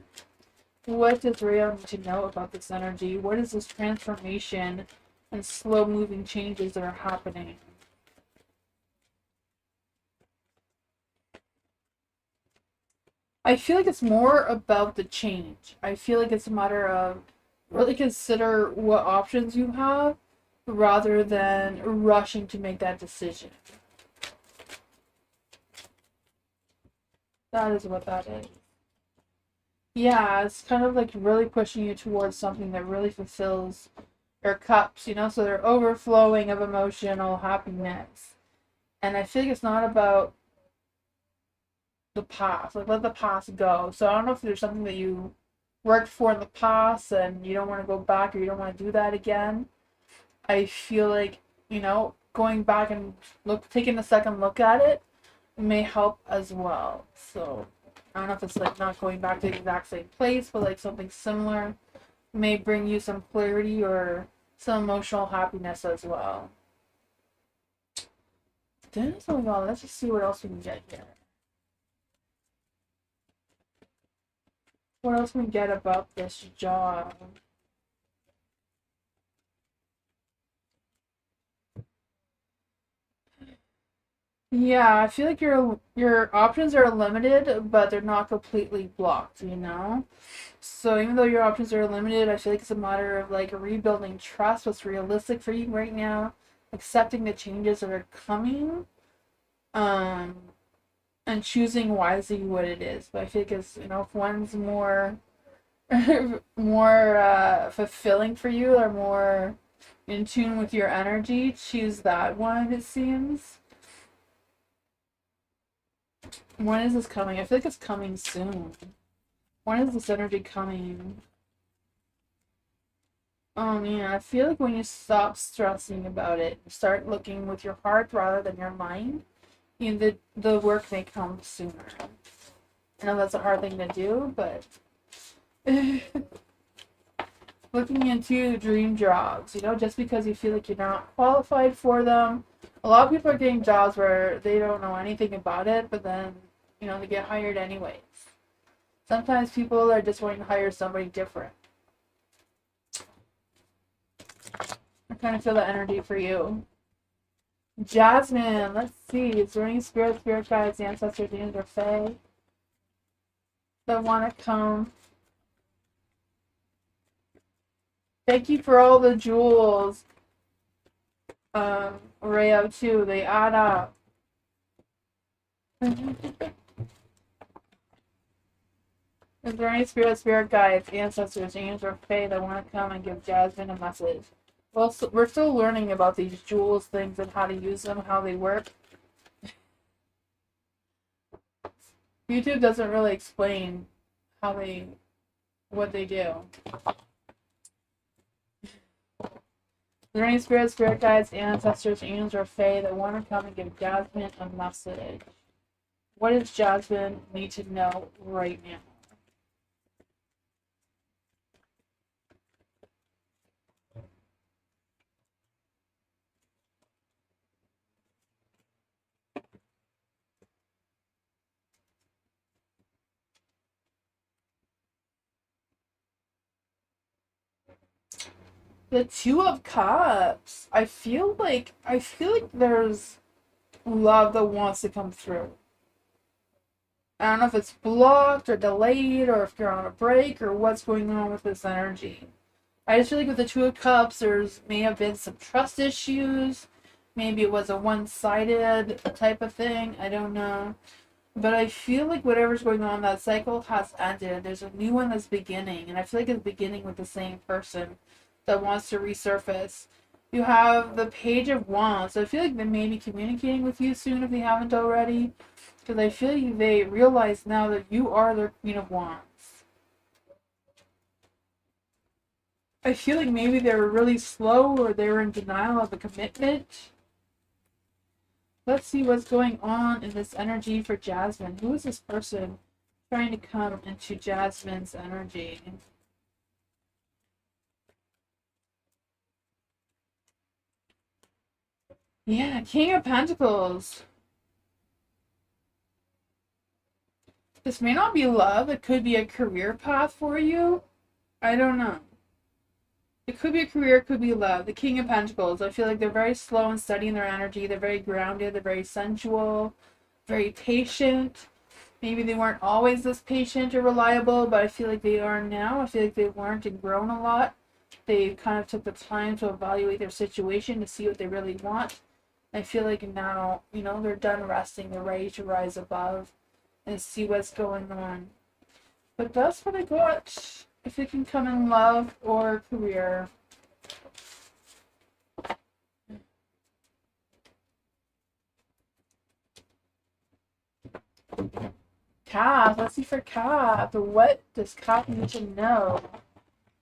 What does Rayo need to know about this energy? What is this transformation and slow moving changes that are happening? I feel like it's more about the change. I feel like it's a matter of really consider what options you have rather than rushing to make that decision. That is what that is. Yeah, it's kind of like really pushing you towards something that really fulfills your cups, you know, so they're overflowing of emotional happiness. And I feel like it's not about the past. Like, let the past go. So I don't know if there's something that you worked for in the past and you don't want to go back or you don't want to do that again. I feel like, going back and taking a second look at it may help as well. So I don't know if it's like not going back to the exact same place, but like something similar may bring you some clarity or some emotional happiness as well. Let's just see what else we can get here. What else can we get about this job? Yeah, I feel like your options are limited, but they're not completely blocked, you know? So even though your options are limited, I feel like it's a matter of like rebuilding trust, what's realistic for you right now, accepting the changes that are coming, um, and choosing wisely what it is. But I feel like it's, if one's more more fulfilling for you or more in tune with your energy, choose that one, it seems. When is this coming? I feel like it's coming soon. When is this energy coming? Oh man, I feel like when you stop stressing about it, start looking with your heart rather than your mind, the work may come sooner. I know that's a hard thing to do, but looking into dream jobs, just because you feel like you're not qualified for them. A lot of people are getting jobs where they don't know anything about it, but then, they get hired anyways. Sometimes people are just wanting to hire somebody different. I kind of feel the energy for you. Jasmine, let's see. Is there any spirit guides, ancestors, demons, or fae that want to come? Thank you for all the jewels. Rayo too. They add up. Is there any spirit guides, ancestors, angels, or fae that want to come and give Jasmine a message? Well, we're still learning about these jewels things and how to use them, how they work. YouTube doesn't really explain what they do. Is there any spirits, spirit guides, ancestors, angels, or fae that want to come and give Jasmine a message? What does Jasmine need to know right now? The Two of Cups. I feel like there's love that wants to come through. I don't know if it's blocked or delayed or if you're on a break or what's going on with this energy. I just feel like with the Two of Cups, there's may have been some trust issues. Maybe it was a one-sided type of thing. I don't know. But I feel like whatever's going on, that cycle has ended. There's a new one that's beginning. And I feel like it's beginning with the same person that wants to resurface. You have the Page of Wands. So I feel like they may be communicating with you soon if they haven't already. Because I feel like they realize now that you are their Queen of Wands. I feel like maybe they were really slow or they were in denial of a commitment. Let's see what's going on in this energy for Jasmine. Who is this person trying to come into Jasmine's energy? Yeah, King of Pentacles. This may not be love. It could be a career path for you. I don't know. It could be a career, it could be love. The King of Pentacles. I feel like they're very slow and steady in their energy. They're very grounded. They're very sensual. Very patient. Maybe they weren't always this patient or reliable, but I feel like they are now. I feel like they've learned and grown a lot. They kind of took the time to evaluate their situation to see what they really want. I feel like now, they're done resting. They're ready to rise above and see what's going on. But that's what I got. If it can come in love or career. Cap. Let's see for Cap. What does Cap need to know?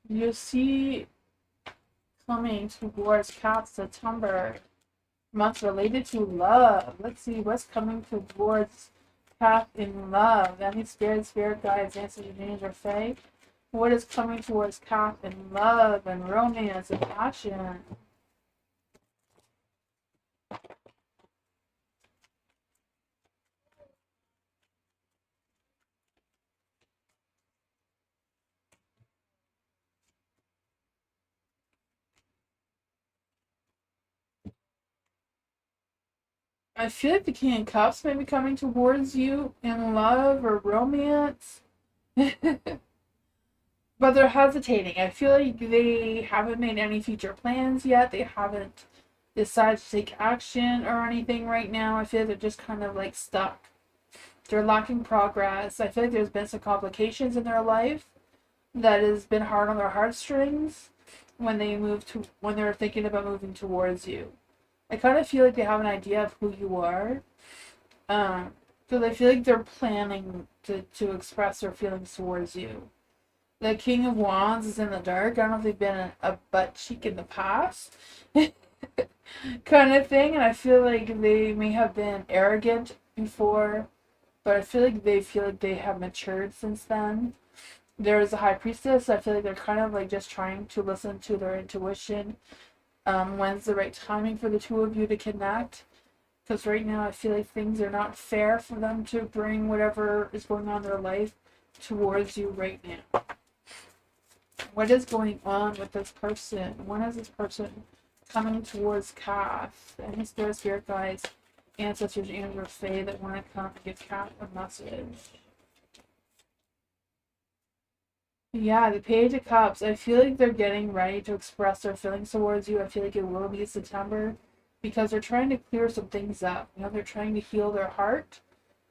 You see coming towards Cap September. Month related to love. Let's see what's coming towards Cap in love. Any spirit guides, ancestors, angels, or fae. What is coming towards Cap in love and romance and passion? I feel like the King of Cups may be coming towards you in love or romance. But they're hesitating. I feel like they haven't made any future plans yet. They haven't decided to take action or anything right now. I feel like they're just kind of like stuck. They're lacking progress. I feel like there's been some complications in their life that has been hard on their heartstrings when they're thinking about moving towards you. I kind of feel like they have an idea of who you are. Because I feel like they're planning to express their feelings towards you. The King of Wands is in the dark. I don't know if they've been a butt cheek in the past. Kind of thing. And I feel like they may have been arrogant before. But I feel like they have matured since then. There is a High Priestess. I feel like they're kind of like just trying to listen to their intuition. When's the right timing for the two of you to connect? Because right now I feel like things are not fair for them to bring whatever is going on in their life towards you right now. What is going on with this person? When is this person coming towards Kath? Any spirit guides, ancestors, angels, or fae that want to come and give Kath a message? Yeah, the Page of Cups. I feel like they're getting ready to express their feelings towards you. I feel like it will be September because they're trying to clear some things up. They're trying to heal their heart.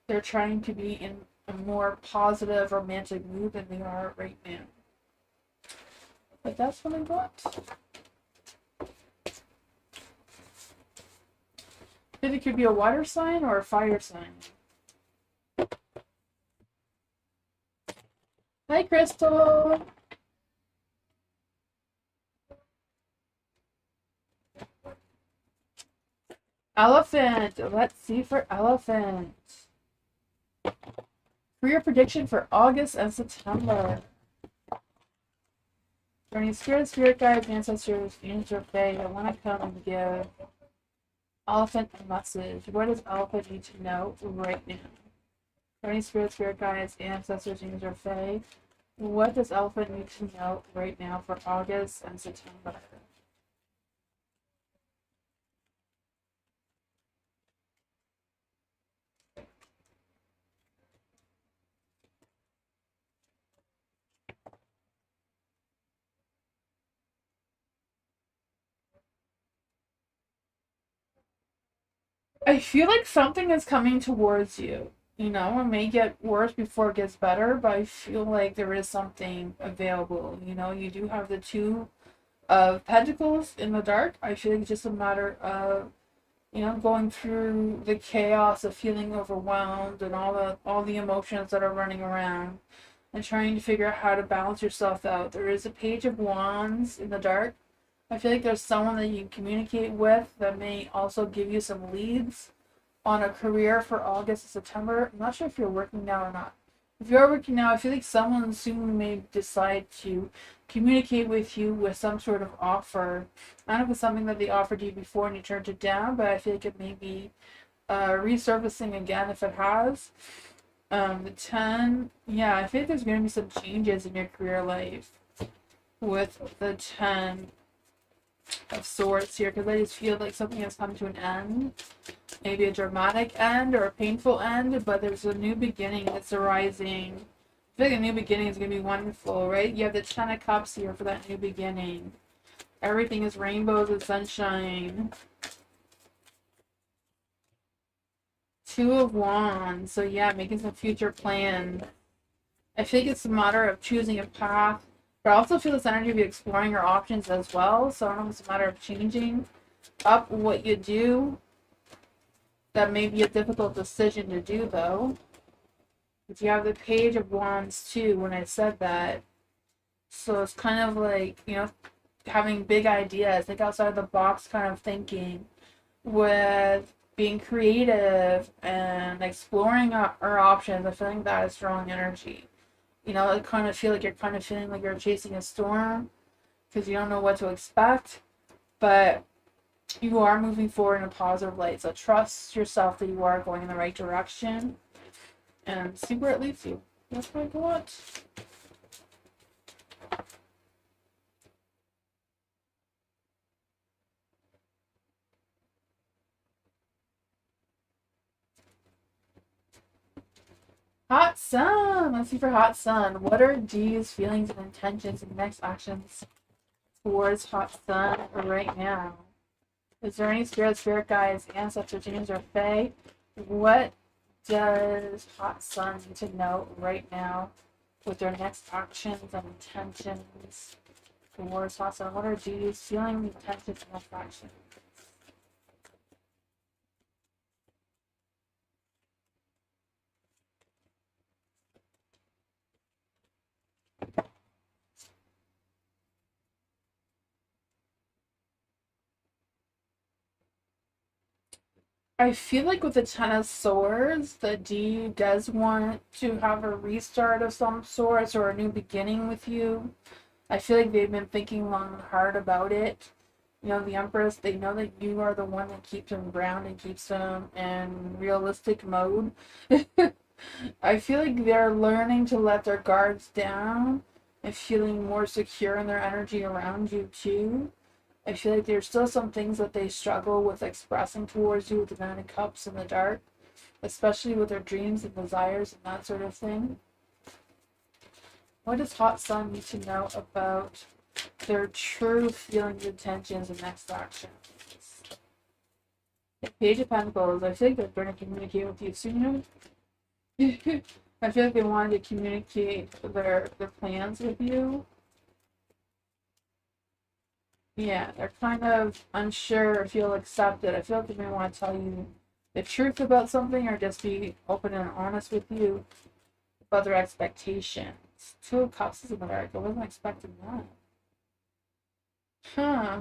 They're trying to be in a more positive, romantic mood than they are right now. But that's what I got. It could be a water sign or a fire sign. Hi, Crystal. Elephant. Let's see for elephant. Career prediction for August and September. For any spirit guides, ancestors, angel fae, I want to come and give elephant a message. What does elephant need to know right now? For any spirit guides, ancestors, angel fae, what does elephant need to know right now for August and September? I feel like something is coming towards you. You know, it may get worse before it gets better, but I feel like there is something available. You know, you do have the two of pentacles in the dark. I feel like it's just a matter of, you know, going through the chaos of feeling overwhelmed and all the emotions that are running around and trying to figure out how to balance yourself out. There is a page of wands in the dark. I feel like there's someone that you can communicate with that may also give you some leads on a career for August and September. I'm not sure if you're working now or not. If you are working now, I feel like someone soon may decide to communicate with you with some sort of offer. I don't know if it's something that they offered you before and you turned it down, but I feel like it may be resurfacing again if it has. The 10, yeah, I feel like there's going to be some changes in your career life with the 10 of Swords here, because I just feel like something has come to an end. Maybe a dramatic end or a painful end, but there's a new beginning that's arising. I feel like a new beginning is going to be wonderful, right? You have the 10 of Cups here for that new beginning. Everything is rainbows and sunshine. 2 of Wands. So yeah, making some future plans. I think it's a matter of choosing a path, but I also feel this energy of you exploring your options as well. So I don't know if it's a matter of changing up what you do. That may be a difficult decision to do, though. But you have the Page of Wands too when I said that. So it's kind of like, you know, having big ideas, think outside the box kind of thinking, with being creative and exploring our options. I feel like that is strong energy. You know, I kind of feel like you're kind of feeling like you're chasing a storm because you don't know what to expect, but you are moving forward in a positive light. So trust yourself that you are going in the right direction and see where it leads you. That's what I got. Hot Sun! Let's see for Hot Sun. What are D's feelings and intentions and next actions towards Hot Sun right now? Is there any spirit guides, ancestors, angels, or fae? What does Hot Sun need to know right now with their next actions and intentions towards Hot Sun? What are D's feelings, intentions, and next actions? I feel like with the Ten of Swords, the D does want to have a restart of some sorts or a new beginning with you. I feel like they've been thinking long and hard about it. You know, the Empress, they know that you are the one that keeps them grounded and keeps them in realistic mode. I feel like they're learning to let their guards down and feeling more secure in their energy around you too. I feel like there's still some things that they struggle with expressing towards you with the Nine of Cups in the dark, especially with their dreams and desires and that sort of thing. What does Hot Sun need to know about their true feelings, intentions, and next actions? The Page of Pentacles. I feel like they're going to communicate with you sooner. I feel like they wanted to communicate their plans with you. Yeah, they're kind of unsure if you'll accept it. I feel like they may want to tell you the truth about something or just be open and honest with you about their expectations. It's 2 of Cups is in the dark. I wasn't expecting that. Huh.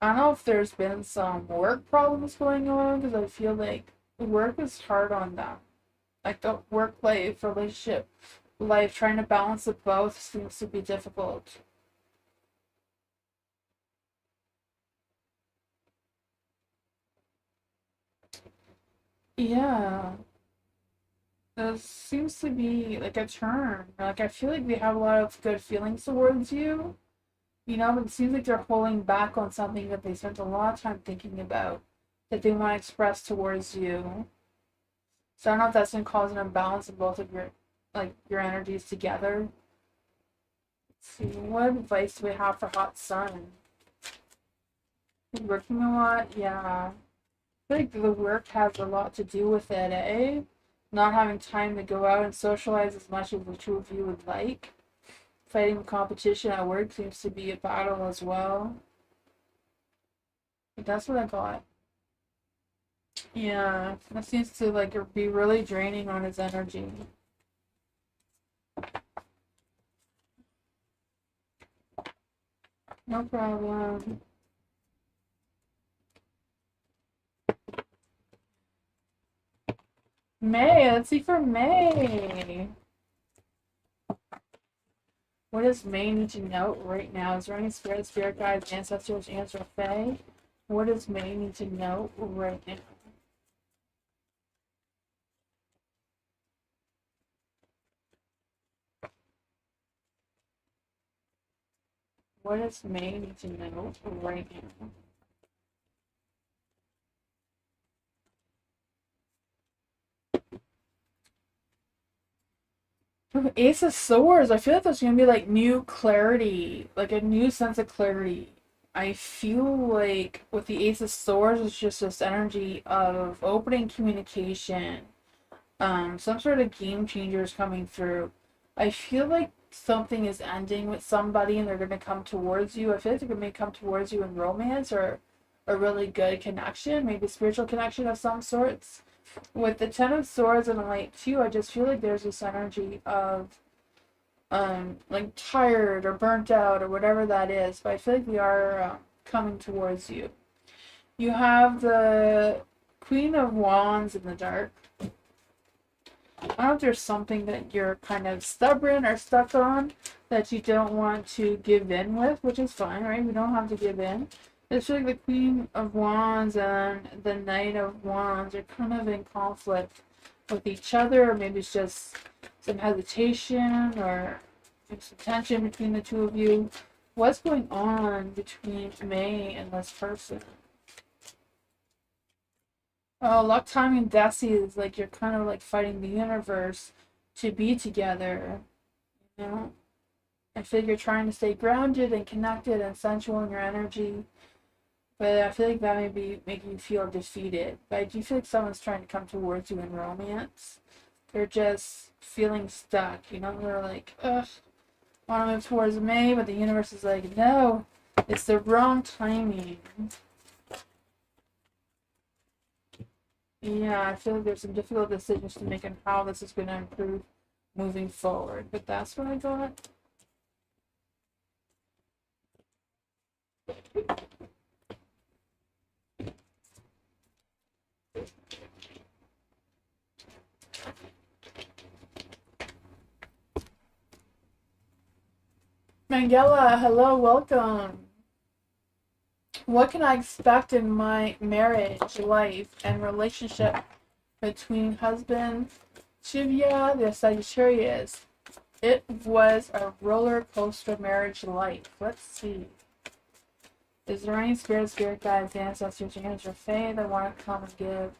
I don't know if there's been some work problems going on because I feel like work is hard on them. Like the work life, relationship life, trying to balance it both seems to be difficult. Yeah, there seems to be like a turn. Like I feel like they have a lot of good feelings towards you, but it seems like they're holding back on something that they spent a lot of time thinking about that they want to express towards you. So I don't know if that's gonna cause an imbalance in both of your energies together. Let's see, what advice do we have for Hot Sun? Working a lot, yeah. I feel like the work has a lot to do with it, eh? Not having time to go out and socialize as much as the two of you would like. Fighting competition at work seems to be a battle as well. But that's what I got. Yeah, that seems to like be really draining on his energy. No problem. May, let's see for May. What does May need to know right now? Is there any spirit guides, ancestors, answer Fae? What does May need to know right now? What does May need to know right now? Ace of Swords. I feel like there's gonna be like new clarity, like a new sense of clarity. I feel like with the Ace of Swords, it's just this energy of opening communication, some sort of game changers coming through. I feel like something is ending with somebody and they're gonna come towards you. I feel like they're gonna come towards you in romance or a really good connection, maybe spiritual connection of some sorts. With the Ten of Swords and the Light too, I just feel like there's this energy of like tired or burnt out or whatever that is. But I feel like we are coming towards you. You have the Queen of Wands in the dark. I don't know if there's something that you're kind of stubborn or stuck on that you don't want to give in with, which is fine, right? We don't have to give in. It's like the Queen of Wands and the Knight of Wands are kind of in conflict with each other, or maybe it's just some hesitation or some tension between the two of you. What's going on between May and this person? Oh, luck, time, and destiny is like you're kind of like fighting the universe to be together. You know, I feel like you're trying to stay grounded and connected and sensual in your energy, but I feel like that may be making you feel defeated. But I do feel like someone's trying to come towards you in romance. They're just feeling stuck. They're like, ugh, want to move towards May, but the universe is like, no, it's the wrong timing. Yeah, I feel like there's some difficult decisions to make on how this is going to improve moving forward. But that's what I got. Mangela, hello, welcome. What can I expect in my marriage, life, and relationship between husband Shivya, the Sagittarius? It was a roller coaster marriage life. Let's see. Is there any spirit guides, ancestors, angels, or fae that want to come and give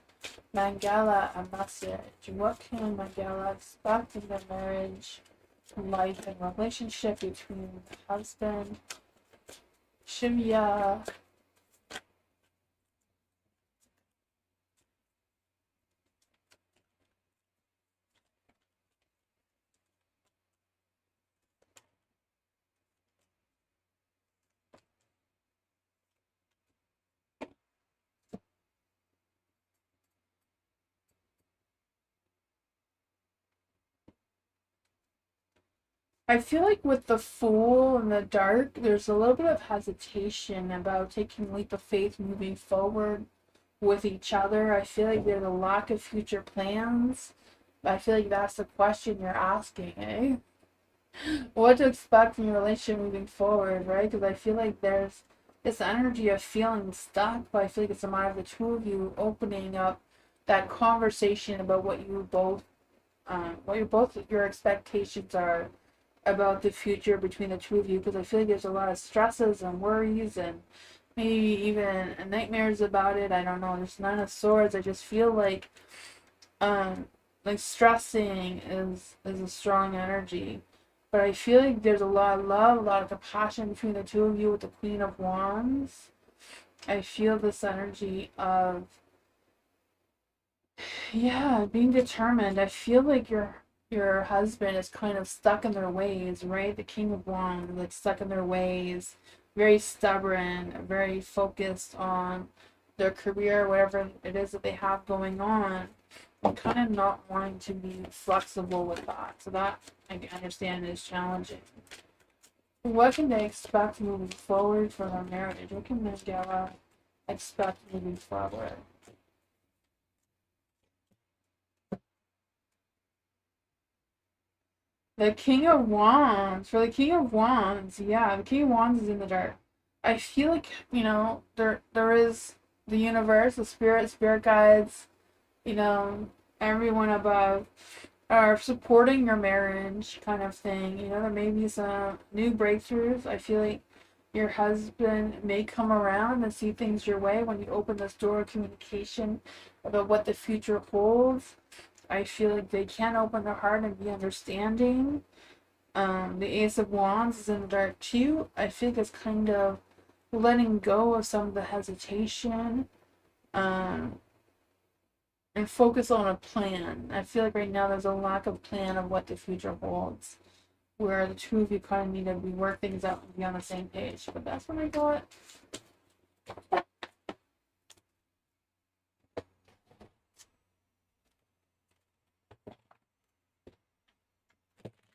Mangala a message? What can Mangala expect in the marriage, life, and relationship between the husband, Shivya? I feel like with the Fool and the Dark, there's a little bit of hesitation about taking a leap of faith moving forward with each other. I feel like there's a lack of future plans. I feel like that's the question you're asking, eh? What to expect from your relationship moving forward, right? Because I feel like there's this energy of feeling stuck, but I feel like it's a matter of the two of you opening up that conversation about what your expectations are about the future between the two of you. Because I feel like there's a lot of stresses and worries and maybe even nightmares about it. I don't know. There's Nine of Swords. I just feel um like stressing is a strong energy. But I feel like there's a lot of love, a lot of compassion between the two of you with the Queen of Wands. I feel this energy of, yeah, being determined. I feel like your husband is kind of stuck in their ways, right? The King of Wands, like stuck in their ways, very stubborn, very focused on their career, whatever it is that they have going on, and kind of not wanting to be flexible with that. So that I understand is challenging. What can they expect moving forward for their marriage? What can Mandela expect moving forward? The King of Wands. For the King of Wands, yeah, the King of Wands is in the dark. I feel like, there is the universe, the spirit guides, you know, everyone above are supporting your marriage kind of thing. There may be some new breakthroughs. I feel like your husband may come around and see things your way when you open this door of communication about what the future holds. I feel like they can open their heart and be understanding. The Ace of Wands is in the dark too. I feel like it's kind of letting go of some of the hesitation. Um, and focus on a plan. I feel like right now there's a lack of plan of what the future holds, where the two of you kind of need to work things out and be on the same page. But that's what I got.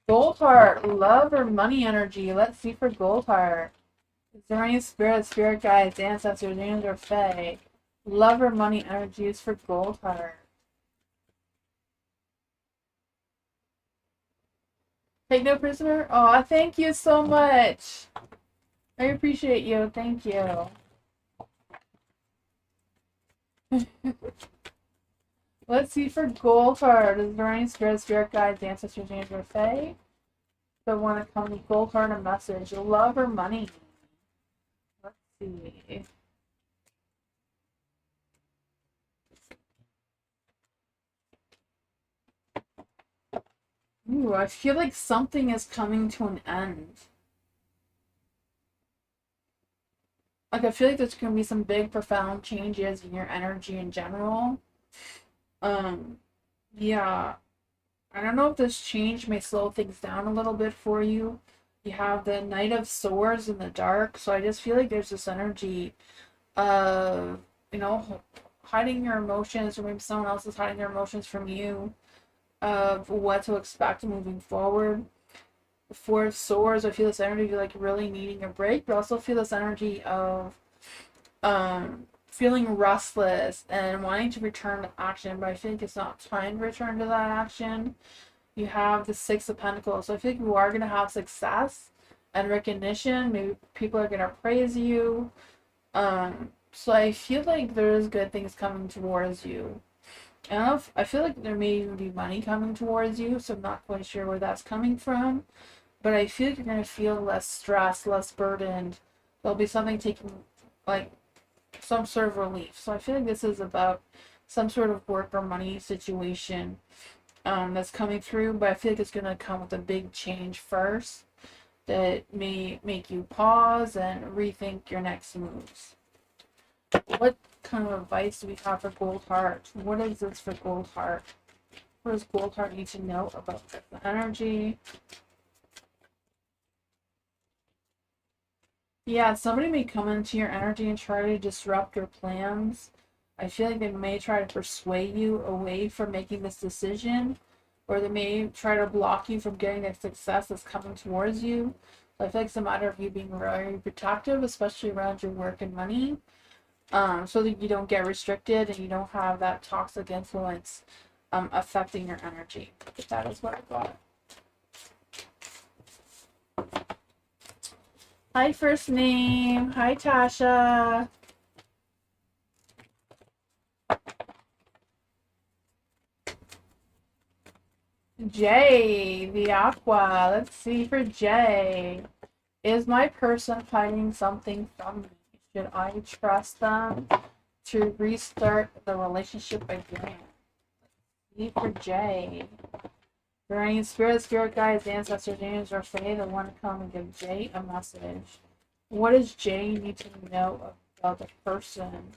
Goldheart, love or money energy. Let's see for Goldheart. Is there any spirit guides, ancestors, angels, or fae? Love or money energy is for Goldheart. Take no prisoner? Oh, thank you so much. I appreciate you. Thank you. Let's see for Goldheart. Is there any spirit guides, ancestors, angels, or fae that want to come with Goldheart a message? Love or money? Let's see. Ooh, I feel like something is coming to an end. Like, I feel like there's going to be some big, profound changes in your energy in general. Yeah. I don't know if this change may slow things down a little bit for you. You have the Knight of Swords in the dark, so I just feel like there's this energy of, hiding your emotions, or maybe someone else is hiding their emotions from you, of what to expect moving forward. For Swords, I feel this energy of like really needing a break, but also feel this energy of feeling restless and wanting to return to action, but I think it's not time to return to that action. You have the Six of Pentacles, so I think you are going to have success and recognition. Maybe people are going to praise you. So I feel like there's good things coming towards you. And I feel like there may even be money coming towards you, so I'm not quite sure where that's coming from. But I feel like you're going to feel less stressed, less burdened. There'll be something taking, like, some sort of relief. So I feel like this is about some sort of work or money situation that's coming through, but I feel like it's going to come with a big change first that may make you pause and rethink your next moves. What kind of advice do we have for Goldheart? What is this for Goldheart? What does Goldheart need to know about the energy? Yeah, somebody may come into your energy and try to disrupt your plans. I feel like they may try to persuade you away from making this decision, or they may try to block you from getting the success that's coming towards you. So I feel like it's a matter of you being very protective, especially around your work and money, so that you don't get restricted and you don't have that toxic influence affecting your energy. That is what I got. Hi, first name. Hi, Tasha. Jay, the Aqua. Let's see for Jay. Is my person hiding something from me? Should I trust them to restart the relationship again? See for Jay. Are there any spirit guides, ancestors, angels, or fae that want to come and give Jay a message? What does Jay need to know about the person?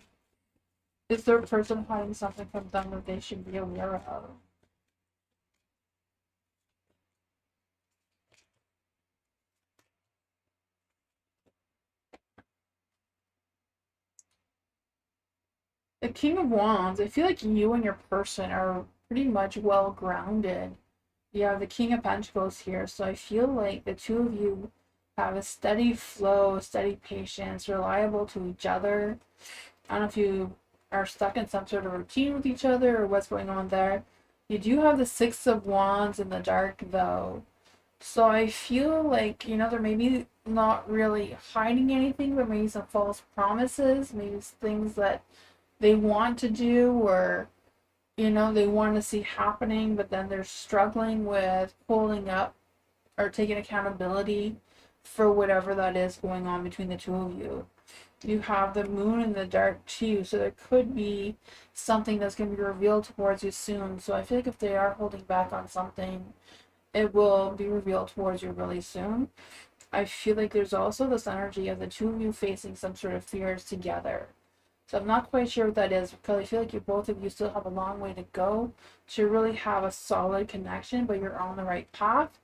Is their person hiding something from them that they should be aware of? The King of Wands, I feel like you and your person are pretty much well grounded. You have the King of Pentacles here, so I feel like the two of you have a steady flow, steady patience, reliable to each other. I don't know if you are stuck in some sort of routine with each other or what's going on there. You do have the Six of Wands in the dark, though. So I feel like, they're maybe not really hiding anything, but maybe some false promises, maybe things that they want to do or they want to see happening, but then they're struggling with pulling up or taking accountability for whatever that is going on between the two of you. You have the moon in the dark too, so there could be something that's going to be revealed towards you soon. So I feel like if they are holding back on something, it will be revealed towards you really soon. I feel like there's also this energy of the two of you facing some sort of fears together. So I'm not quite sure what that is, because I feel like both of you still have a long way to go to really have a solid connection, but you're on the right path.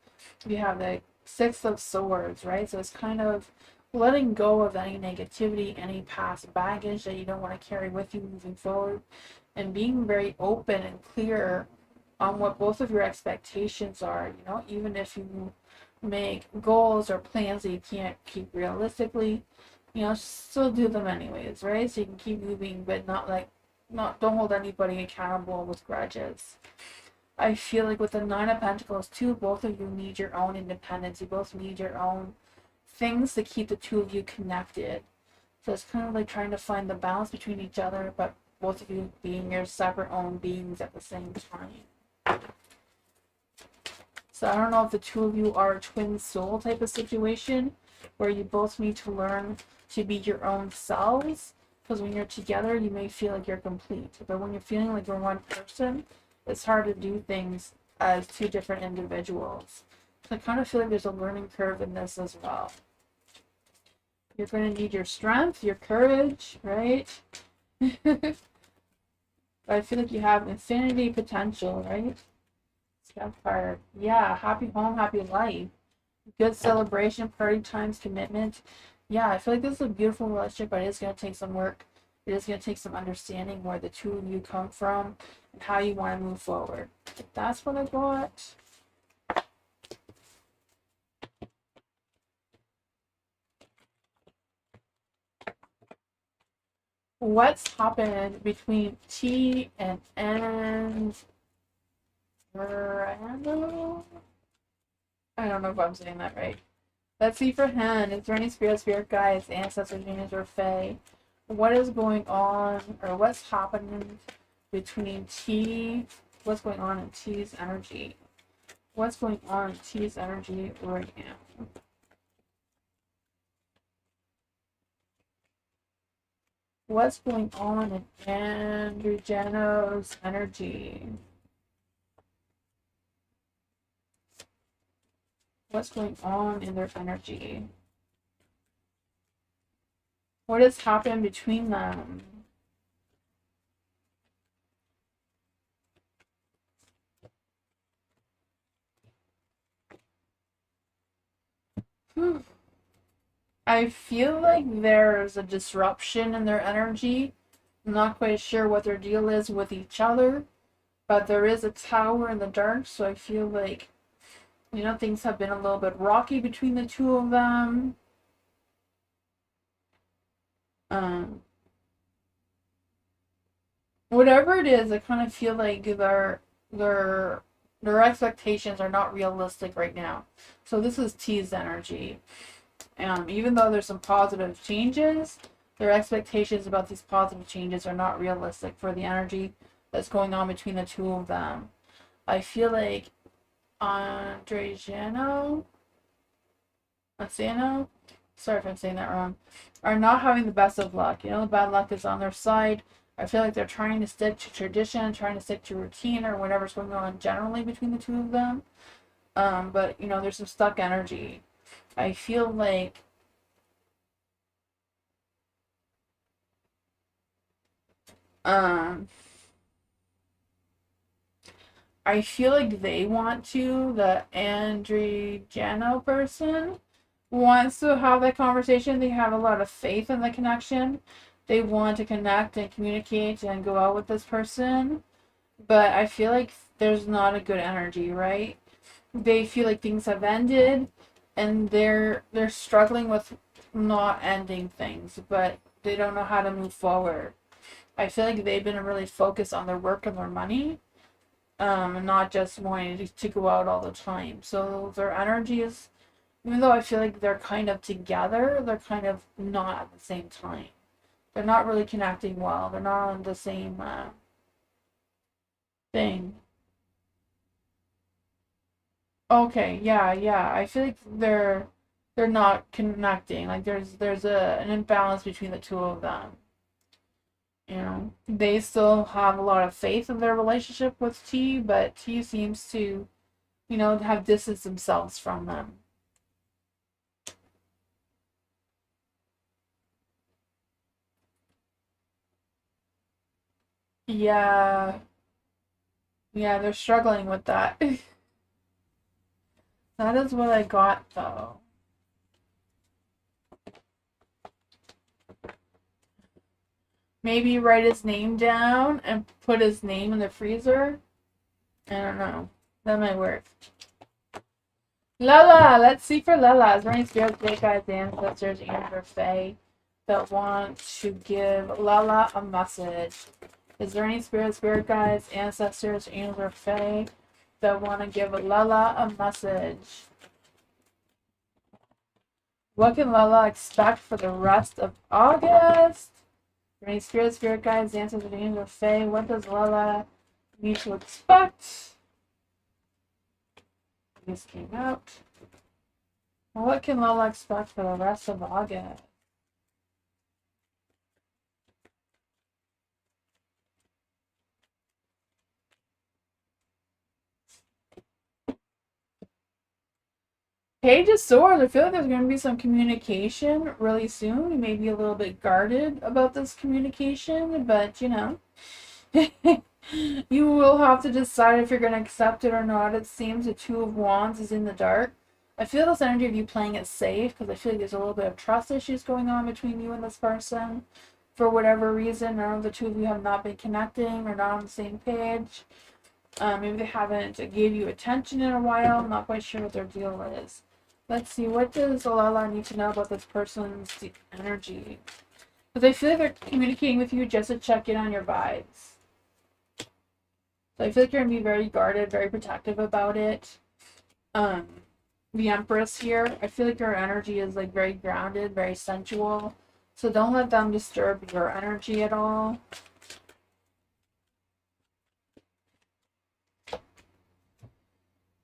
You have the Six of Swords, right? So it's kind of letting go of any negativity, any past baggage that you don't want to carry with you moving forward, and being very open and clear on what both of your expectations are. Even if you make goals or plans that you can't keep realistically, still do them anyways, right? So you can keep moving, but don't hold anybody accountable with grudges. I feel like with the Nine of Pentacles too, both of you need your own independence. You both need your own things to keep the two of you connected. So it's kind of like trying to find the balance between each other, but both of you being your separate own beings at the same time. So I don't know if the two of you are a twin soul type of situation, where you both need to learn to be your own selves, because when you're together you may feel like you're complete, but when you're feeling like you're one person, it's hard to do things as two different individuals. So I kind of feel like there's a learning curve in this as well. You're going to need your strength, your courage, right? But I feel like you have infinity potential, right? Fire. Yeah, happy home, happy life. Good celebration, party times, commitment. Yeah, I feel like this is a beautiful relationship, but it is going to take some work. It is going to take some understanding where the two of you come from and how you want to move forward. That's what I got. What's happened between T and N? I don't know if I'm saying that right. Let's see for him. Is there any spirit guides, ancestors, genius, or fae? What is going on, or what's happening between T? What's going on in T's energy? What's going on in T's energy right now? What's going on in Androgeno's energy? What's going on in their energy? What has happened between them? I feel like there's a disruption in their energy. I'm not quite sure what their deal is with each other. But there is a tower in the dark, so I feel like, you know, things have been a little bit rocky between the two of them. Whatever it is, I kind of feel like their their expectations are not realistic right now. So this is T's energy. Even though there's some positive changes, their expectations about these positive changes are not realistic for the energy that's going on between the two of them. I feel like Andrejano, Asano, sorry if I'm saying that wrong, are not having the best of luck. You know, the bad luck is on their side. I feel like they're trying to stick to tradition, trying to stick to routine or whatever's going on generally between the two of them. But, you know, there's some stuck energy. I feel like um I feel like they want to, the Andrejano person wants to have that conversation. They have a lot of faith in the connection. They want to connect and communicate and go out with this person. But I feel like there's not a good energy, right? They feel like things have ended and they're struggling with not ending things, but they don't know how to move forward. I feel like they've been really focused on their work and their money, and not just wanting to go out all the time. So their energy is, even though I feel like they're kind of together, they're kind of not at the same time. They're not really connecting well. They're not on the same thing. Okay, yeah, yeah. I feel like they're not connecting. Like there's an imbalance between the two of them. You know, they still have a lot of faith in their relationship with T, but T seems to, you know, have distanced themselves from them. Yeah, yeah, they're struggling with that. That is what I got though. Maybe write his name down and put his name in the freezer. I don't know. That might work. Lala, let's see for Lala. Is there any spirits, great guides, ancestors, and or fae that want to give Lala a message? Is there any spirit guides, ancestors, and or fae that want to give Lala a message? What can Lala expect for the rest of August? Any spirit guides, ancestors, and or fae? What does Lala need to expect? This came out. What can Lala expect for the rest of August? Page of Swords. I feel like there's going to be some communication really soon. You may be a little bit guarded about this communication, but you know, you will have to decide if you're going to accept it or not. It seems the Two of Wands is in the dark. I feel this energy of you playing it safe because I feel like there's a little bit of trust issues going on between you and this person. For whatever reason, none of the two of you have not been connecting or not on the same page. Maybe they haven't gave you attention in a while. I'm not quite sure what their deal is. Let's see, what does Lala need to know about this person's energy? Because I feel like they're communicating with you just to check in on your vibes. So I feel like you're going to be very guarded, very protective about it. The Empress here, I feel like your energy is like very grounded, very sensual. So don't let them disturb your energy at all.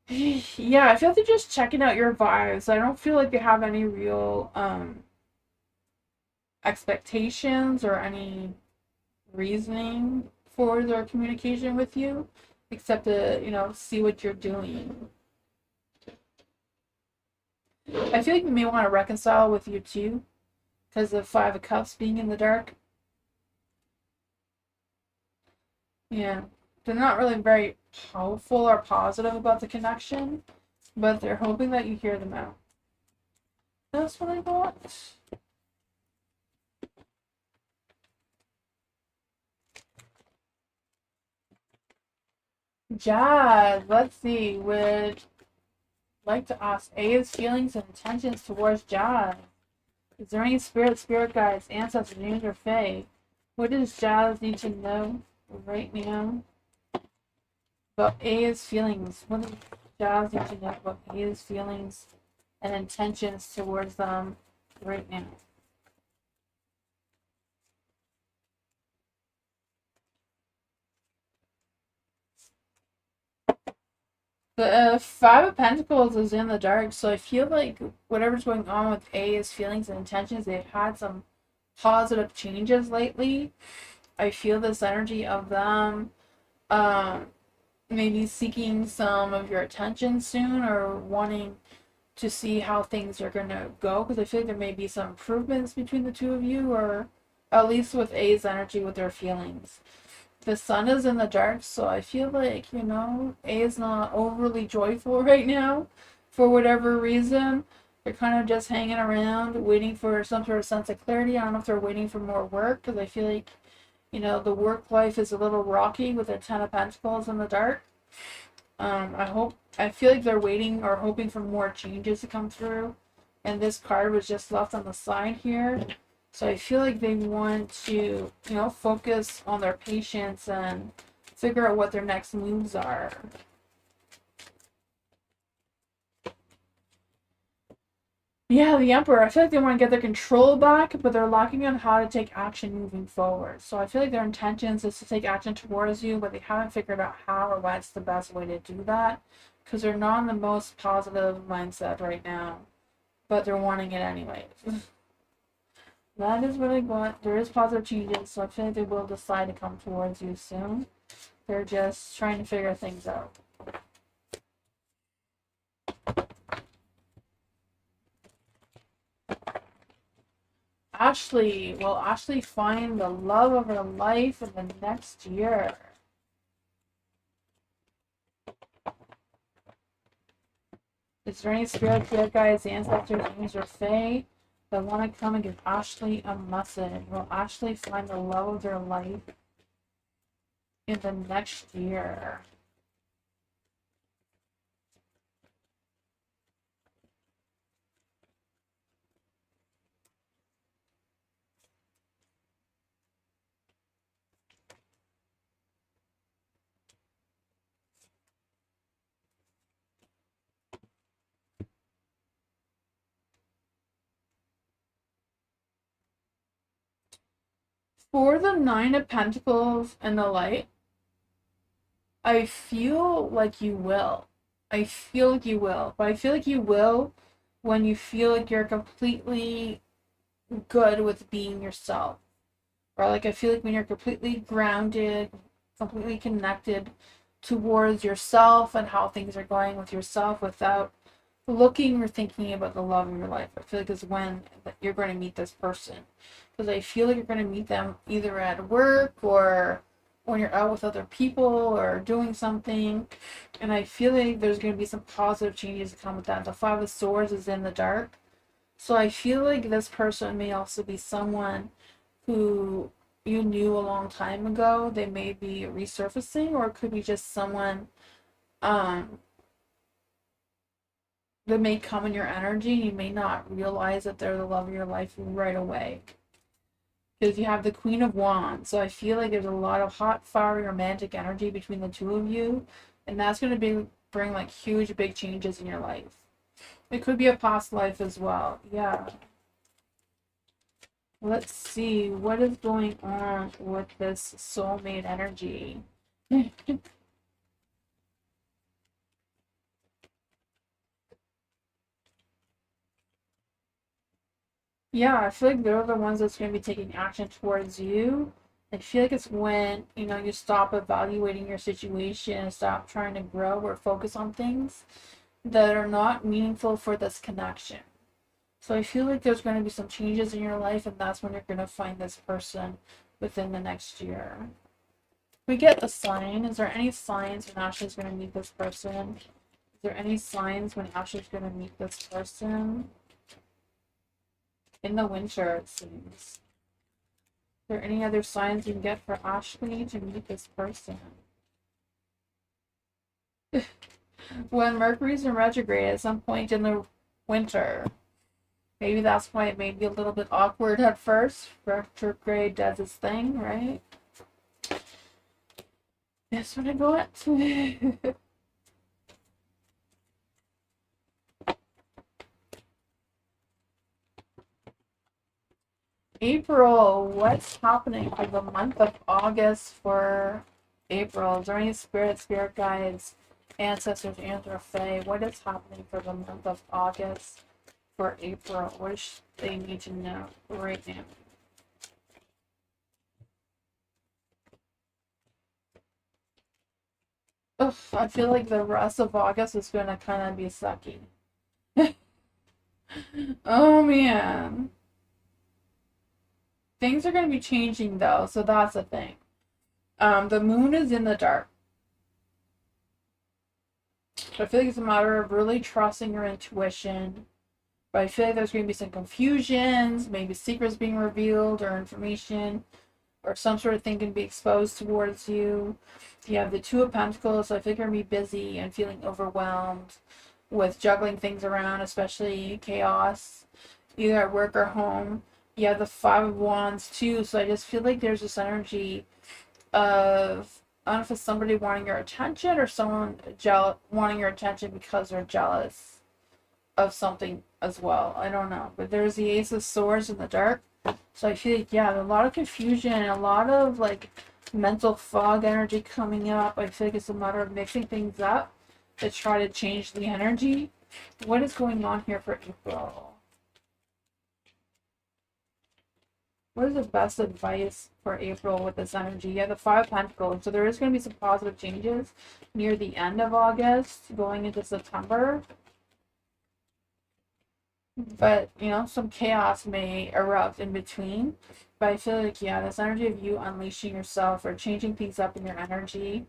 Yeah, I feel like they're just checking out your vibes. I don't feel like they have any real expectations or any reasoning for their communication with you, except to, you know, see what you're doing. I feel like they may want to reconcile with you too, because of Five of Cups being in the dark. Yeah, they're not really very hopeful or positive about the connection, but they're hoping that you hear them out. That's what I got. Jazz, let's see. Would like to ask A's feelings and intentions towards Jazz. Is there any spirit guides, ancestors, angels, or fae? What does Jazz need to know right now about A's feelings? What does Jazz need to know about A's feelings and intentions towards them right now? The Five of Pentacles is in the dark, so I feel like whatever's going on with A's feelings and intentions, they've had some positive changes lately. I feel this energy of them maybe seeking some of your attention soon or wanting to see how things are going to go, because I feel like there may be some improvements between the two of you, or at least with A's energy with their feelings. The sun is in the dark, so I feel like, A is not overly joyful right now for whatever reason. They're kind of just hanging around, waiting for some sort of sense of clarity. I don't know if they're waiting for more work, because I feel like, the work life is a little rocky with the Ten of Pentacles in the dark. I feel like they're waiting or hoping for more changes to come through. And this card was just left on the side here. So I feel like they want to, focus on their patience and figure out what their next moves are. Yeah, the Emperor. I feel like they want to get their control back, but they're lacking on how to take action moving forward. So I feel like their intentions is to take action towards you, but they haven't figured out how or what's the best way to do that, because they're not in the most positive mindset right now, but they're wanting it anyways. That is what I got. There is positive changes, so I feel like they will decide to come towards you soon. They're just trying to figure things out. Ashley, will Ashley find the love of her life in the next year? Is there any spirit guides, ancestors, angels, or fae that want to come and give Ashley a message? Will Ashley find the love of their life in the next year? For the Nine of Pentacles and the Light, I feel like you will. I feel like you will. But I feel like you will when you feel like you're completely good with being yourself. Or like I feel like when you're completely grounded, completely connected towards yourself and how things are going with yourself without looking or thinking about the love of your life. I feel like is when you're going to meet this person. Because I feel like you're going to meet them either at work or when you're out with other people or doing something. And I feel like there's going to be some positive changes to come with that. The Five of Swords is in the dark. So I feel like this person may also be someone who you knew a long time ago. They may be resurfacing, or it could be just someone that may come in your energy. You may not realize that they're the love of your life right away. Because you have the Queen of Wands. So I feel like there's a lot of hot, fiery, romantic energy between the two of you. And that's going to bring like huge, big changes in your life. It could be a past life as well. Yeah. Let's see. What is going on with this soulmate energy? Yeah, I feel like they're the ones that's going to be taking action towards you. I feel like it's when, you stop evaluating your situation and stop trying to grow or focus on things that are not meaningful for this connection. So I feel like there's going to be some changes in your life, and that's when you're going to find this person within the next year. We get a sign. Is there any signs when Ashley's going to meet this person? Is there any signs when Ashley's going to meet this person? In the winter, it seems. Is there any other signs you can get for Ashley to meet this person? When Mercury's in retrograde at some point in the winter. Maybe that's why it made you a little bit awkward at first. Retrograde does its thing, right? That's what I got. April, what's happening for the month of August for April? Is there any spirit guides, ancestors, and/or fae? What is happening for the month of August for April? What does they need to know right now? Ugh, I feel like the rest of August is going to kind of be sucky. Oh man. Things are going to be changing though, so that's the thing. The moon is in the dark. So I feel like it's a matter of really trusting your intuition. But I feel like there's going to be some confusions, maybe secrets being revealed or information or some sort of thing can be exposed towards you. You have the Two of Pentacles, so I think you're going to be busy and feeling overwhelmed with juggling things around, especially chaos, either at work or home. You have the Five of Wands too, so I just feel like there's this energy of, I don't know if it's somebody wanting your attention or someone wanting your attention because they're jealous of something as well. I don't know. But there's the Ace of Swords in the dark. So I feel like, yeah, a lot of confusion, a lot of like mental fog energy coming up. I feel like it's a matter of mixing things up to try to change the energy. What is going on here for April? What is the best advice for April with this energy? Yeah, the Five of Pentacles. So there is going to be some positive changes near the end of August, going into September. But, you know, some chaos may erupt in between. But I feel like, yeah, this energy of you unleashing yourself or changing things up in your energy,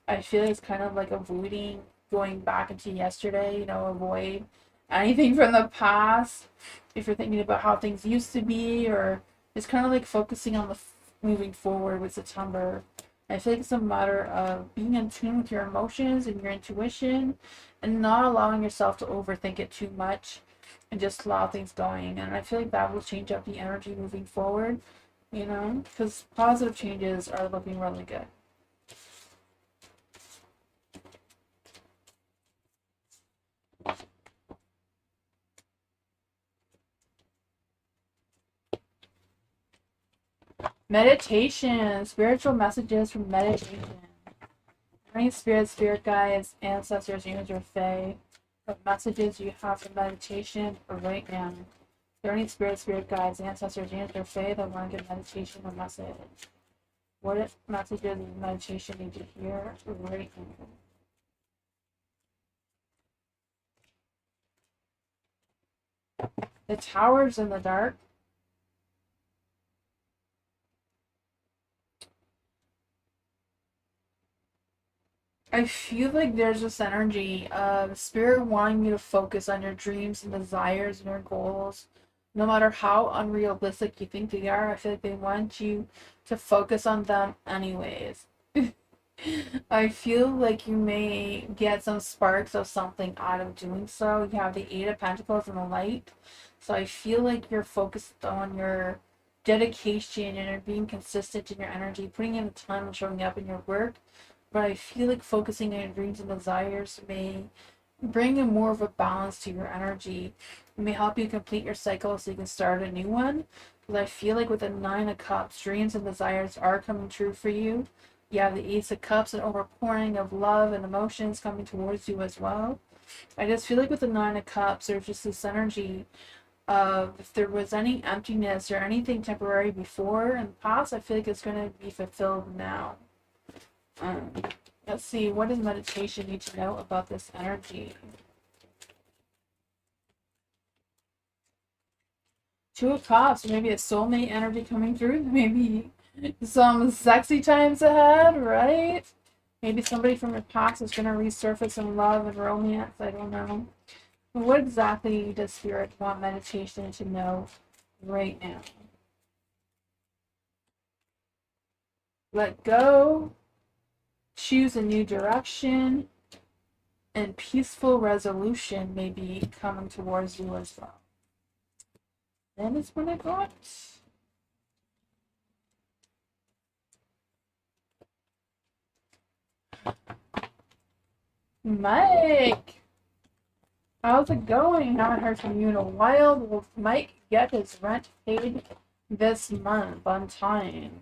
I feel like it's kind of like avoiding going back into yesterday, you know, avoid anything from the past. If you're thinking about how things used to be, or it's kind of like focusing on the moving forward with September. I feel like it's a matter of being in tune with your emotions and your intuition and not allowing yourself to overthink it too much and just allow things going. And I feel like that will change up the energy moving forward, you know, because positive changes are looking really good. Meditation, spiritual messages from meditation. Any spirit guides, ancestors, angels, or fae, what messages you have for meditation or right now? Are there any spirit guides, ancestors, angels, or fae that want to give meditation a message? What messages of meditation need to hear right now? The Tower's in the dark. I feel like there's this energy of spirit wanting you to focus on your dreams and desires and your goals. No matter how unrealistic you think they are, I feel like they want you to focus on them anyways. I feel like you may get some sparks of something out of doing so. You have the Eight of Pentacles and the Light. So I feel like you're focused on your dedication and being consistent in your energy, putting in the time and showing up in your work. But I feel like focusing on your dreams and desires may bring in more of a balance to your energy. It may help you complete your cycle so you can start a new one. Because I feel like with the Nine of Cups, dreams and desires are coming true for you. You have the Ace of Cups and overpouring of love and emotions coming towards you as well. I just feel like with the Nine of Cups, there's just this energy of if there was any emptiness or anything temporary before in the past, I feel like it's going to be fulfilled now. Let's see, what does meditation need to know about this energy? Two of Cups, maybe a soulmate energy coming through, maybe some sexy times ahead, right? Maybe somebody from your past is going to resurface in love and romance, I don't know. But what exactly does Spirit want meditation to know right now? Let go. Choose a new direction. and peaceful resolution may be coming towards you as well. That is what I got. Mike! How's it going? Haven't heard from you in a while. Will Mike get his rent paid this month on time?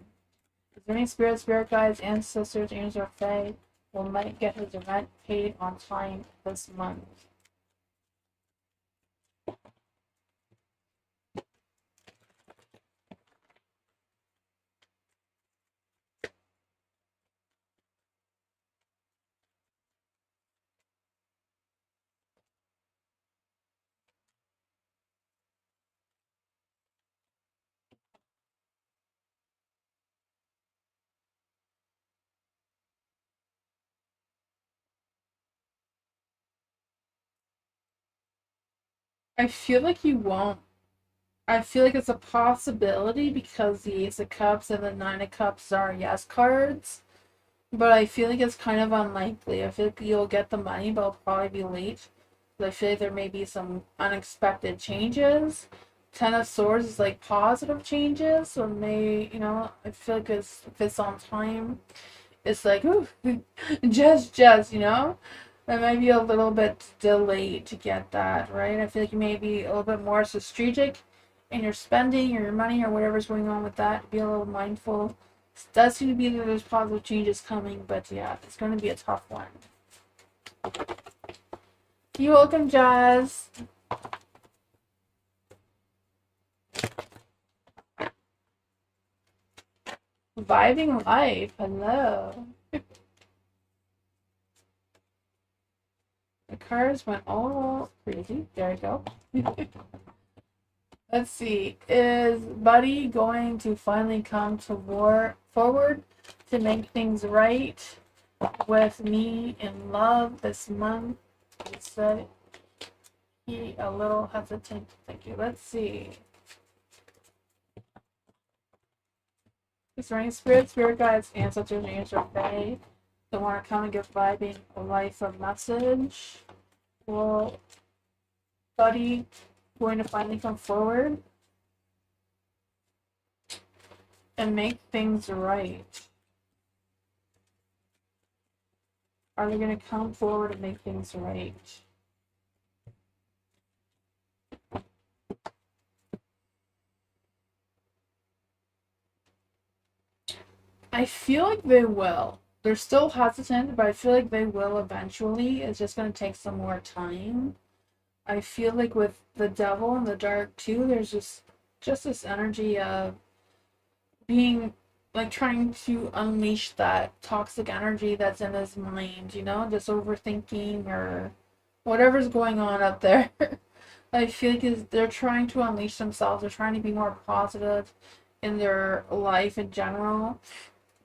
Is there any spirit guides, ancestors, angels, or fae? Will Mike get his rent paid on time this month? I feel like he won't. I feel like it's a possibility because the Ace of Cups and the Nine of Cups are yes cards. But I feel like it's kind of unlikely. I feel like you'll get the money, but it'll probably be late. But I feel like there may be some unexpected changes. Ten of Swords is like positive changes, so I feel like if it's on time, it's like, ooh, just, it might be a little bit delayed to get that, right? I feel like you may be a little bit more strategic in your spending or your money or whatever's going on with that. Be a little mindful. It does seem to be that there's positive changes coming, but yeah, it's going to be a tough one. You're welcome, Jazz. Vibing life. Hello. The cards went all crazy. There we go. Let's see. Is Buddy going to finally come to forward to make things right with me in love this month? He said he a little hesitant. Thank you. Let's see. Is there any spirit guides, ancestors, angels, or fae that want to come and give Vibing life a message? Will Buddy going to finally come forward and make things right? Are they going to come forward and make things right? I feel like they will. They're still hesitant, but I feel like they will eventually. It's just going to take some more time. I feel like with the devil and the dark too, there's just this energy of being like trying to unleash that toxic energy that's in his mind, just overthinking or whatever's going on up there. I feel like they're trying to unleash themselves. They're trying to be more positive in their life in general.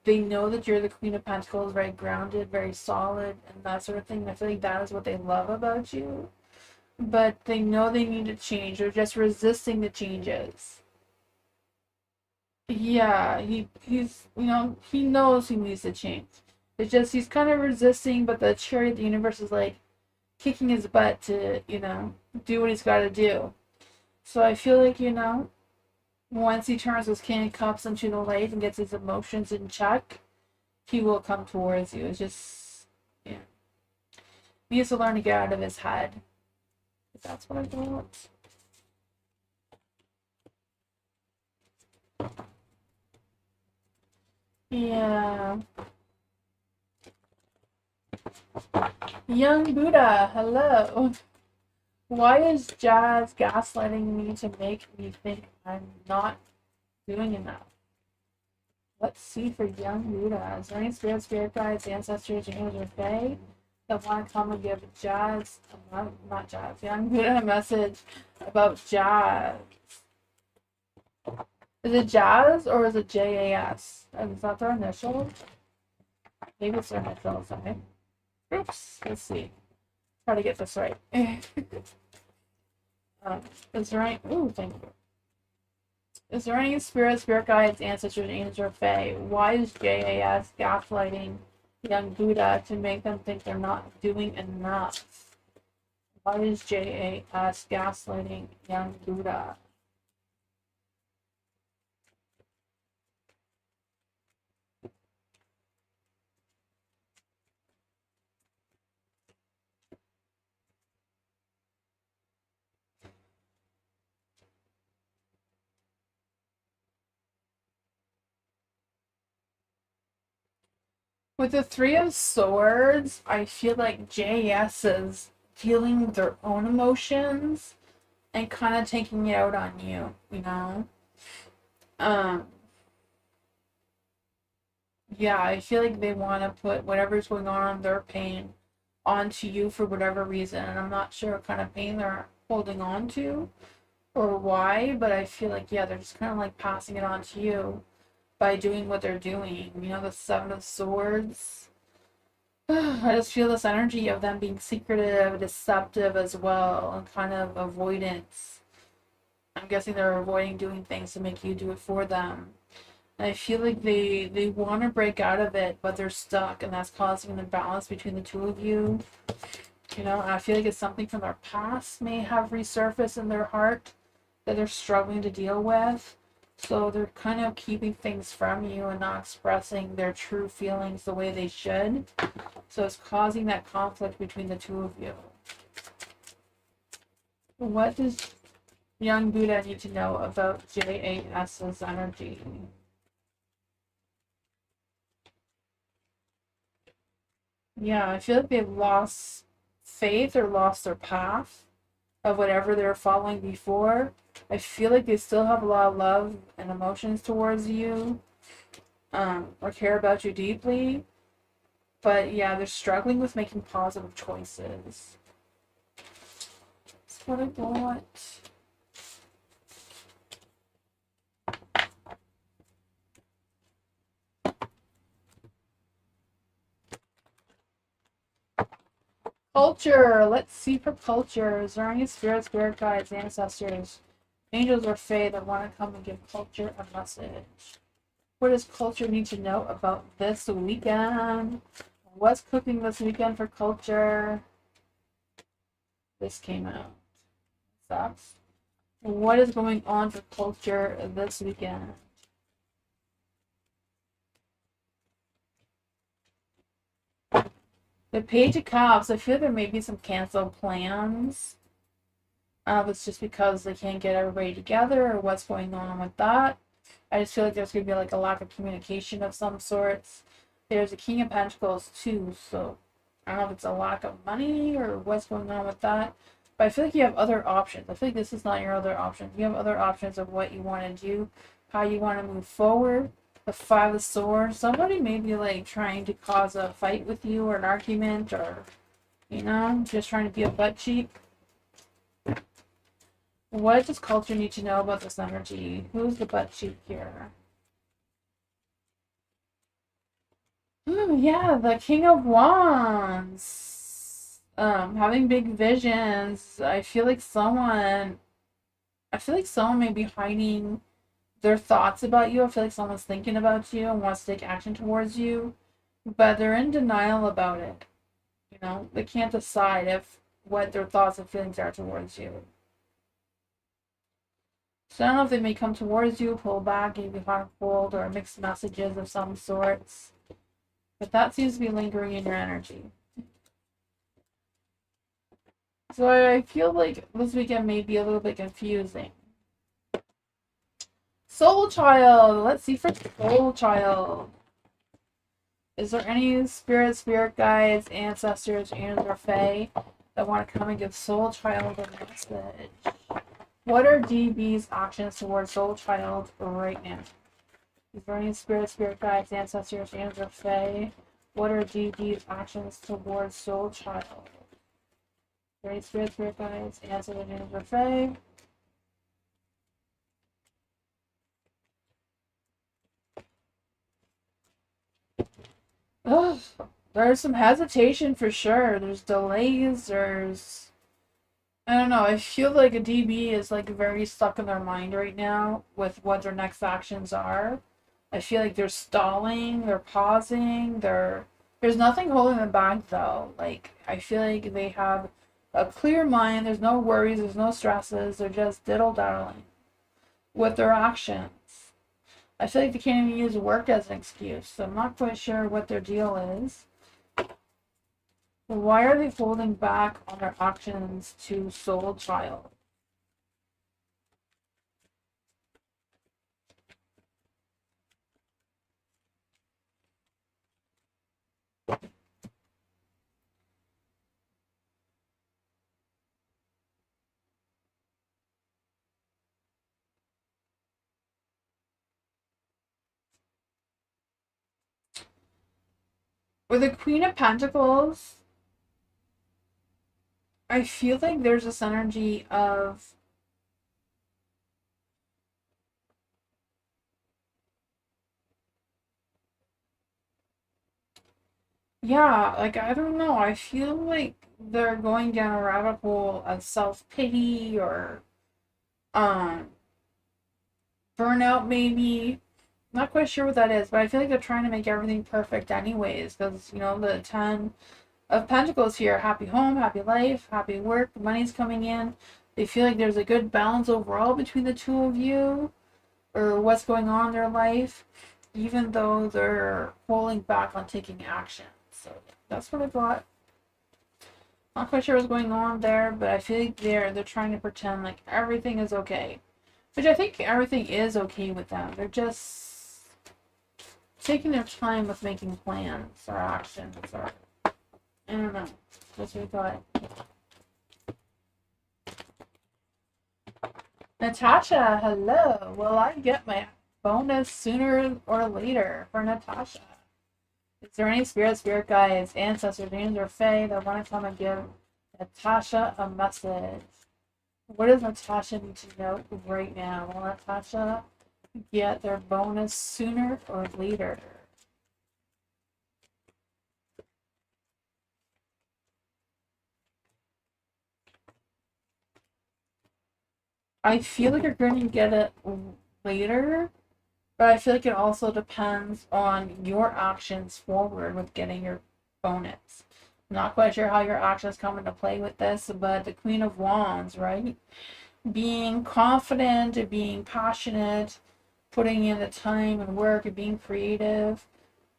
They know that you're the Queen of Pentacles, very grounded, very solid, and that sort of thing. I feel like that is what they love about you. But they know they need to change. They're just resisting the changes. Yeah, he's he knows he needs to change. It's just he's kind of resisting, but the Chariot of the Universe is like kicking his butt to, do what he's got to do. So I feel like, once he turns his King of Cups into the light and gets his emotions in check, he will come towards you. It's just, yeah. He needs to learn to get out of his head. That's what I want. Yeah. Young Buddha, hello. Why is Jazz gaslighting me to make me think I'm not doing enough? Let's see for young Buddha. Is there any spirit guides, ancestors, angels, or fae that want to come and give Jazz, not Jazz, young Buddha a message about Jazz? Is it Jazz or is it JAS? Is that their initial? Maybe it's their initials, okay. Oops, let's see. Try to get this right. Is there any, ooh, thank you. Is there any spirit guides, ancestors, angels, or fae? Why is JAS gaslighting young Buddha to make them think they're not doing enough. Why is JAS gaslighting young Buddha? With the Three of Swords, I feel like JS is dealing with their own emotions and kind of taking it out on you, you know? Um, yeah, I feel like they want to put whatever's going on, their pain, onto you for whatever reason. And I'm not sure what kind of pain they're holding on to or why, but I feel like, yeah, they're just kind of like passing it on to you by doing what they're doing. You know, the Seven of Swords. I just feel this energy of them being secretive, deceptive as well, and kind of avoidance. I'm guessing they're avoiding doing things to make you do it for them. And I feel like they want to break out of it, but they're stuck, and that's causing an imbalance between the two of you. You know, and I feel like it's something from their past may have resurfaced in their heart that they're struggling to deal with. So they're kind of keeping things from you and not expressing their true feelings the way they should. So it's causing that conflict between the two of you. What does young Buddha need to know about JAS's energy? Yeah, I feel like they've lost faith or lost their path of whatever they were following before. I feel like they still have a lot of love and emotions towards you, or care about you deeply. But yeah, they're struggling with making positive choices. That's what I want. Culture. Let's see for culture. Is there any spirit guides, ancestors, angels, or fae that want to come and give culture a message? What does culture need to know about this weekend? What's cooking this weekend for culture? This came out. Sucks. What is going on for culture this weekend? The Page of Cups. I feel there may be some canceled plans. It's just because they can't get everybody together or what's going on with that. I just feel like there's going to be like a lack of communication of some sorts. There's a King of Pentacles too, so I don't know if it's a lack of money or what's going on with that. But I feel like you have other options. I feel like this is not your other option. You have other options of what you want to do, how you want to move forward. The Five of Swords. Somebody may be like trying to cause a fight with you or an argument or, you know, just trying to be a butt cheek. What does culture need to know about this energy? Who's the butt cheek here? Ooh, yeah, the King of Wands. Having big visions. I feel like someone may be hiding their thoughts about you. I feel like someone's thinking about you and wants to take action towards you, but they're in denial about it. You know, they can't decide if what their thoughts and feelings are towards you. So I don't know if they may come towards you, pull back, give you hard cold, or mixed messages of some sorts. But that seems to be lingering in your energy. So I feel like this weekend may be a little bit confusing. Soul Child! Let's see for Soul Child. Is there any spirit guides, ancestors, angels, or fae that want to come and give Soul Child a message? What are DB's actions towards Soul Child right now? Is there any spirit guides, ancestors, angels, or fae? What are DB's actions towards Soul Child? Is there any spirit guides, ancestors, angels, or fae? Ugh, there's some hesitation for sure. There's delays, I don't know, I feel like a DB is like very stuck in their mind right now with what their next actions are. I feel like they're stalling, they're pausing, they're There's nothing holding them back though. Like, I feel like they have a clear mind. There's no worries. There's no stresses. They're just diddle-daddling with their actions. I feel like they can't even use work as an excuse. So I'm not quite sure what their deal is. But why are they holding back on their actions to soul child? With the Queen of Pentacles, I feel like there's this energy of yeah, like I don't know. I feel like they're going down a rabbit hole of self-pity or um burnout maybe. Not quite sure what that is, but I feel like they're trying to make everything perfect anyways because the 10 of Pentacles here, happy home, happy life, happy work, money's coming in. They feel like there's a good balance overall between the two of you or what's going on in their life, even though they're holding back on taking action. So that's what I got. Not quite sure what's going on there, but I feel like they're trying to pretend like everything is okay. Which I think everything is okay with them. They're just taking their time with making plans or actions or I don't know. That's what we got. Natasha, hello. Will I get my bonus sooner or later for Natasha? Is there any spirit guides, ancestors, angels, or fae that want to come and give Natasha a message? What does Natasha need to know right now? Will Natasha get their bonus sooner or later? I feel like you're going to get it later, but I feel like it also depends on your actions forward with getting your bonus. Not quite sure how your actions come into play with this, but the Queen of Wands, right? Being confident, being passionate, putting in the time and work, and being creative,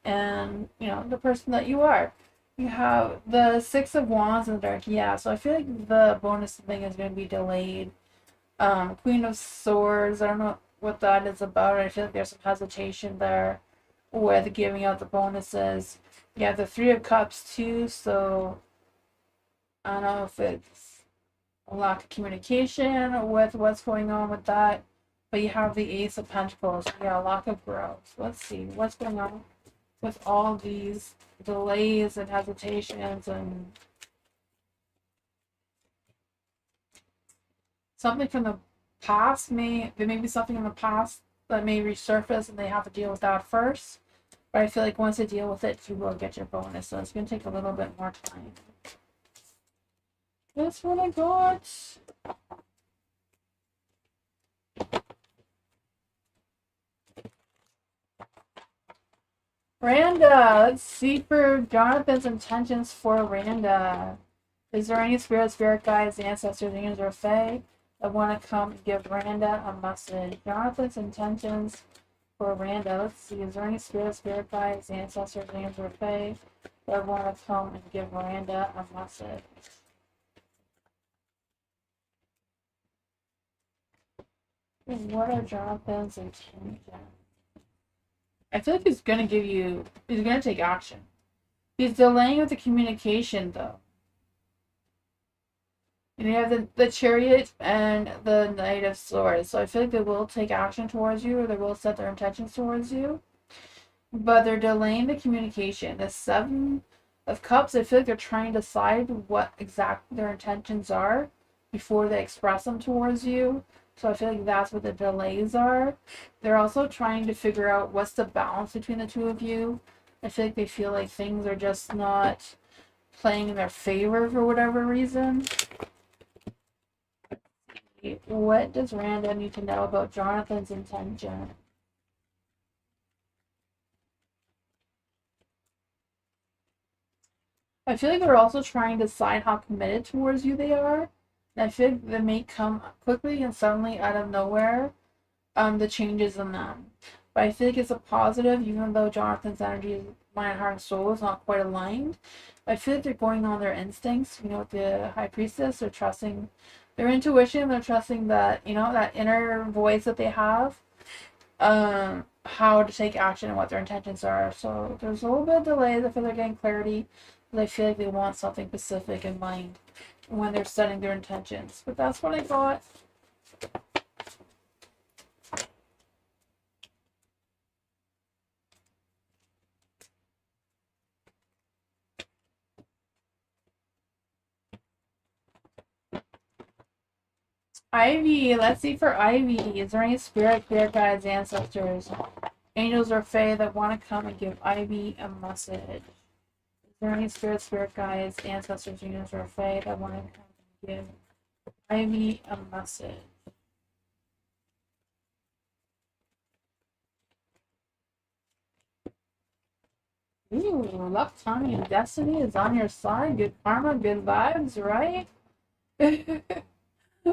and the person that you are. You have the Six of Wands in the dark, yeah. So I feel like the bonus thing is going to be delayed. Queen of Swords, I don't know what that is about. I feel like there's some hesitation there with giving out the bonuses. Yeah, the Three of Cups too, so I don't know if it's a lack of communication with what's going on with that. But you have the Ace of Pentacles. Yeah, lack of growth. Let's see what's going on with all these delays and hesitations and something from the past there may be something in the past that may resurface and they have to deal with that first. But I feel like once they deal with it, you will get your bonus. So it's going to take a little bit more time. That's what I got. Randa, let's see for Jonathan's intentions for Randa. Is there any spirit guides, ancestors, angels, or fae that want to come and give Randa a message? Jonathan's intentions for Randa. Let's see. Is there any spirit guides, ancestors, angels, or fae that want to come and give Randa a message? What are Jonathan's intentions? I feel like he's going to take action. He's delaying with the communication, though. And you have the Chariot and the Knight of Swords. So I feel like they will take action towards you, or they will set their intentions towards you. But they're delaying the communication. The Seven of Cups, I feel like they're trying to decide what exactly their intentions are before they express them towards you. So I feel like that's what the delays are. They're also trying to figure out what's the balance between the two of you. I feel like they feel like things are just not playing in their favor for whatever reason. What does Randa need to know about Jonathan's intention? I feel like they're also trying to decide how committed towards you they are. And I feel like they may come quickly and suddenly out of nowhere, the changes in them. But I feel like it's a positive, even though Jonathan's energy, mind, heart, and soul is not quite aligned. I feel like they're going on their instincts, with the High Priestess. They're trusting their intuition, they're trusting that, that inner voice that they have, how to take action and what their intentions are. So there's a little bit of delays. I feel they're getting clarity, but I feel like they want something specific in mind when they're setting their intentions. But that's what I got. Ivy, let's see for Ivy. Is there any spirit guides, ancestors, angels, or fae that want to come and give Ivy a message? Is there any spirit guides, ancestors, angels, or fae that want to come and give Ivy a message? Ooh, luck, timing, and destiny is on your side. Good karma, good vibes, right?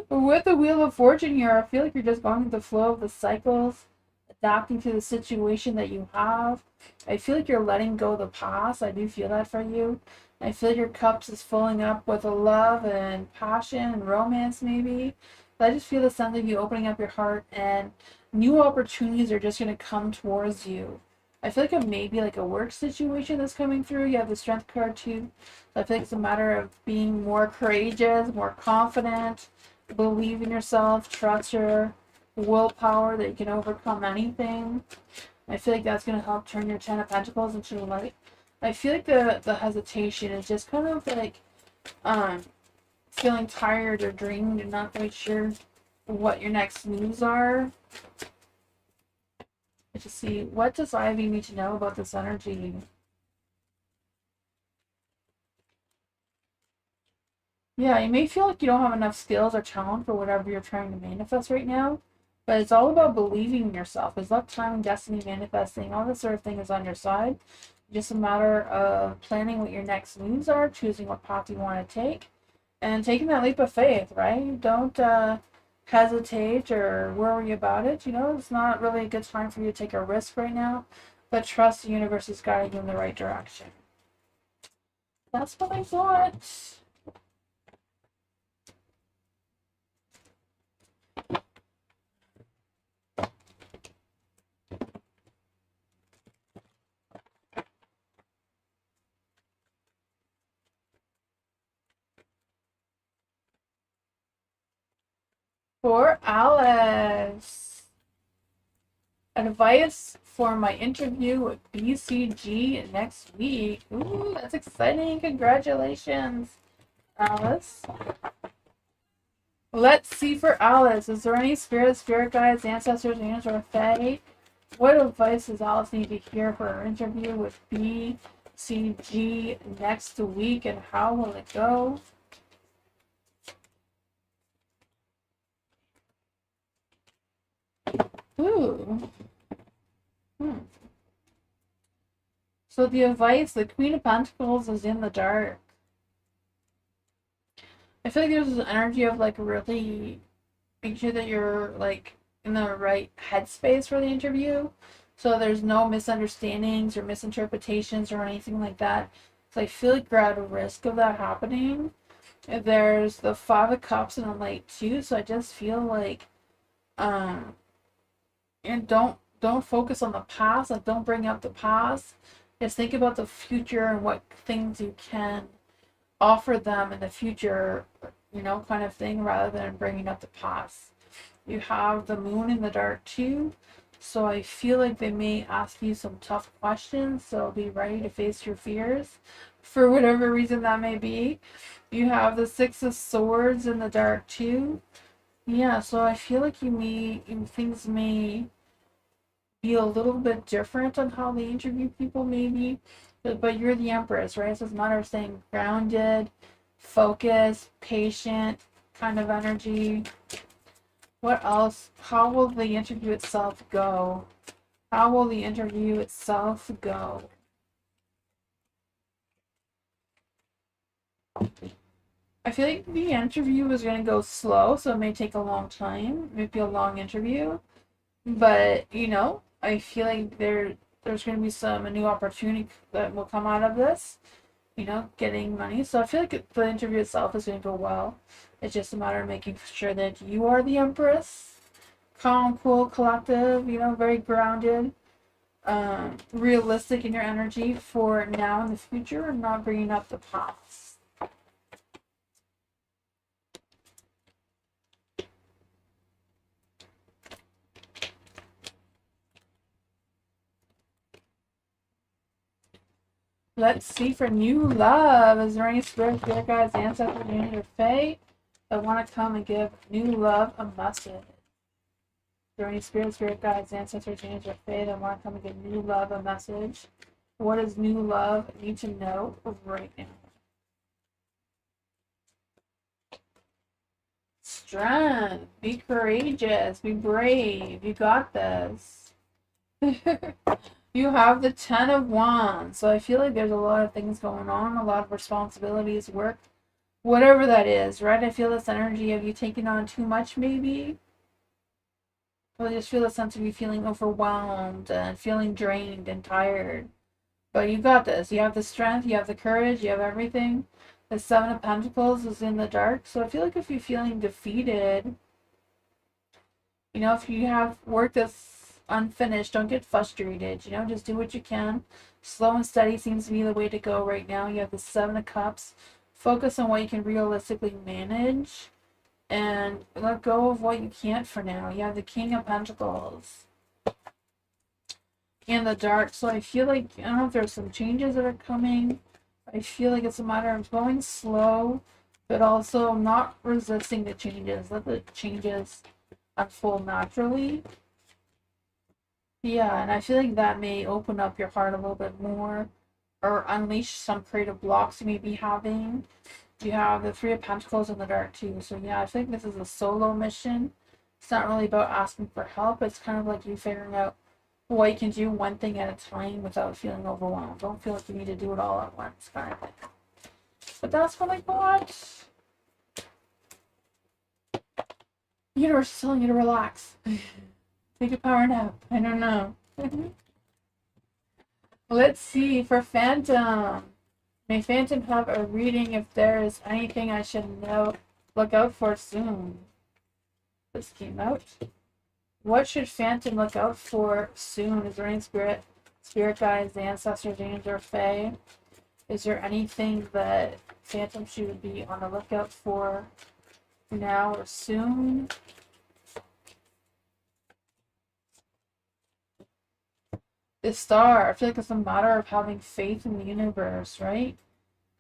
With the Wheel of Fortune here, I feel like you're just going with the flow of the cycles, adapting to the situation that you have. I feel like you're letting go of the past. I do feel that for you. I feel like your cups is filling up with a love and passion and romance, maybe. But I just feel the sense of you opening up your heart, and new opportunities are just going to come towards you. I feel like it may be like a work situation that's coming through. You have the Strength card too. So I feel like it's a matter of being more courageous, more confident, believe in yourself, trust your willpower that you can overcome anything. I feel like that's going to help turn your Ten of Pentacles into the light. I feel like the hesitation is just kind of like feeling tired or drained and not quite sure what your next moves are. To see, what does Ivy need to know about this energy? Yeah, you may feel like you don't have enough skills or talent for whatever you're trying to manifest right now, but it's all about believing in yourself. There's luck, time, destiny, manifesting, all this sort of thing is on your side. Just a matter of planning what your next moves are, choosing what path you want to take, and taking that leap of faith, right? Don't hesitate or worry about it. It's not really a good time for you to take a risk right now, but trust the universe is guiding you in the right direction. That's what I thought. For Alice, advice for my interview with BCG next week. Ooh, that's exciting. Congratulations, Alice. Let's see for Alice. Is there any spirit guides, ancestors, angels, or fae? What advice does Alice need to hear for her interview with BCG next week, and how will it go? Ooh. So the advice, the Queen of Pentacles is in the dark. I feel like there's an energy of like really make sure that you're like in the right headspace for the interview. So there's no misunderstandings or misinterpretations or anything like that. So I feel like you're at a risk of that happening. There's the Five of Cups and a Light too. So I just feel like and don't focus on the past, like don't bring up the past. Just think about the future and what things you can offer them in the future, kind of thing, rather than bringing up the past. You have the Moon in the dark too, so I feel like they may ask you some tough questions, so be ready to face your fears for whatever reason that may be. You have the Six of Swords in the dark too. Yeah, so I feel like things may be a little bit different on how they interview people, maybe. But you're the Empress, right? So it's a matter of staying grounded, focused, patient kind of energy. What else? How will the interview itself go? How will the interview itself go? I feel like the interview is going to go slow, so it may take a long time. It may be a long interview. But, you know, I feel like there's going to be a new opportunity that will come out of this, you know, getting money. So I feel like the interview itself is going to go well. It's just a matter of making sure that you are the Empress. Calm, cool, collective, you know, very grounded, realistic in your energy for now and the future, and not bringing up the past. Let's see for new love. Is there any spirit guides, ancestors, angels, or fae that want to come and give new love a message? Is there any spirit guides, ancestors, angels, or fae that want to come and give new love a message? What does new love need to know right now? Strength. Be courageous. Be brave. You got this. You have the 10 of Wands. So I feel like there's a lot of things going on, a lot of responsibilities, work, whatever that is, right? I feel this energy of you taking on too much, maybe. I just feel a sense of you feeling overwhelmed and feeling drained and tired. But you got this. You have the strength, you have the courage, you have everything. The 7 of Pentacles is in the dark. So I feel like if you're feeling defeated, you know, if you have work that's unfinished, don't get frustrated. You know, just do what you can. Slow and steady seems to be the way to go right now. You have the 7 of Cups. Focus on what you can realistically manage and let go of what you can't for now. You have the King of Pentacles in the dark. So I feel like, I don't know if there's some changes that are coming. I feel like it's a matter of going slow, but also not resisting the changes. Let the changes unfold naturally. Yeah, and I feel like that may open up your heart a little bit more or unleash some creative blocks you may be having. You have the 3 of Pentacles in the dark too. So yeah, I think this is a solo mission. It's not really about asking for help. It's kind of like you figuring out what you can do one thing at a time without feeling overwhelmed. Don't feel like you need to do it all at once, kind of thing. But that's what I got. The universe is telling you to relax. Take a power nap. I don't know. Let's see for Phantom. May Phantom have a reading if there is anything I should know, look out for soon. This came out. What should Phantom look out for soon? Is there any spirit guides, ancestors, angels, or fae? Is there anything that Phantom should be on the lookout for now or soon? The Star. I feel like it's a matter of having faith in the universe, right?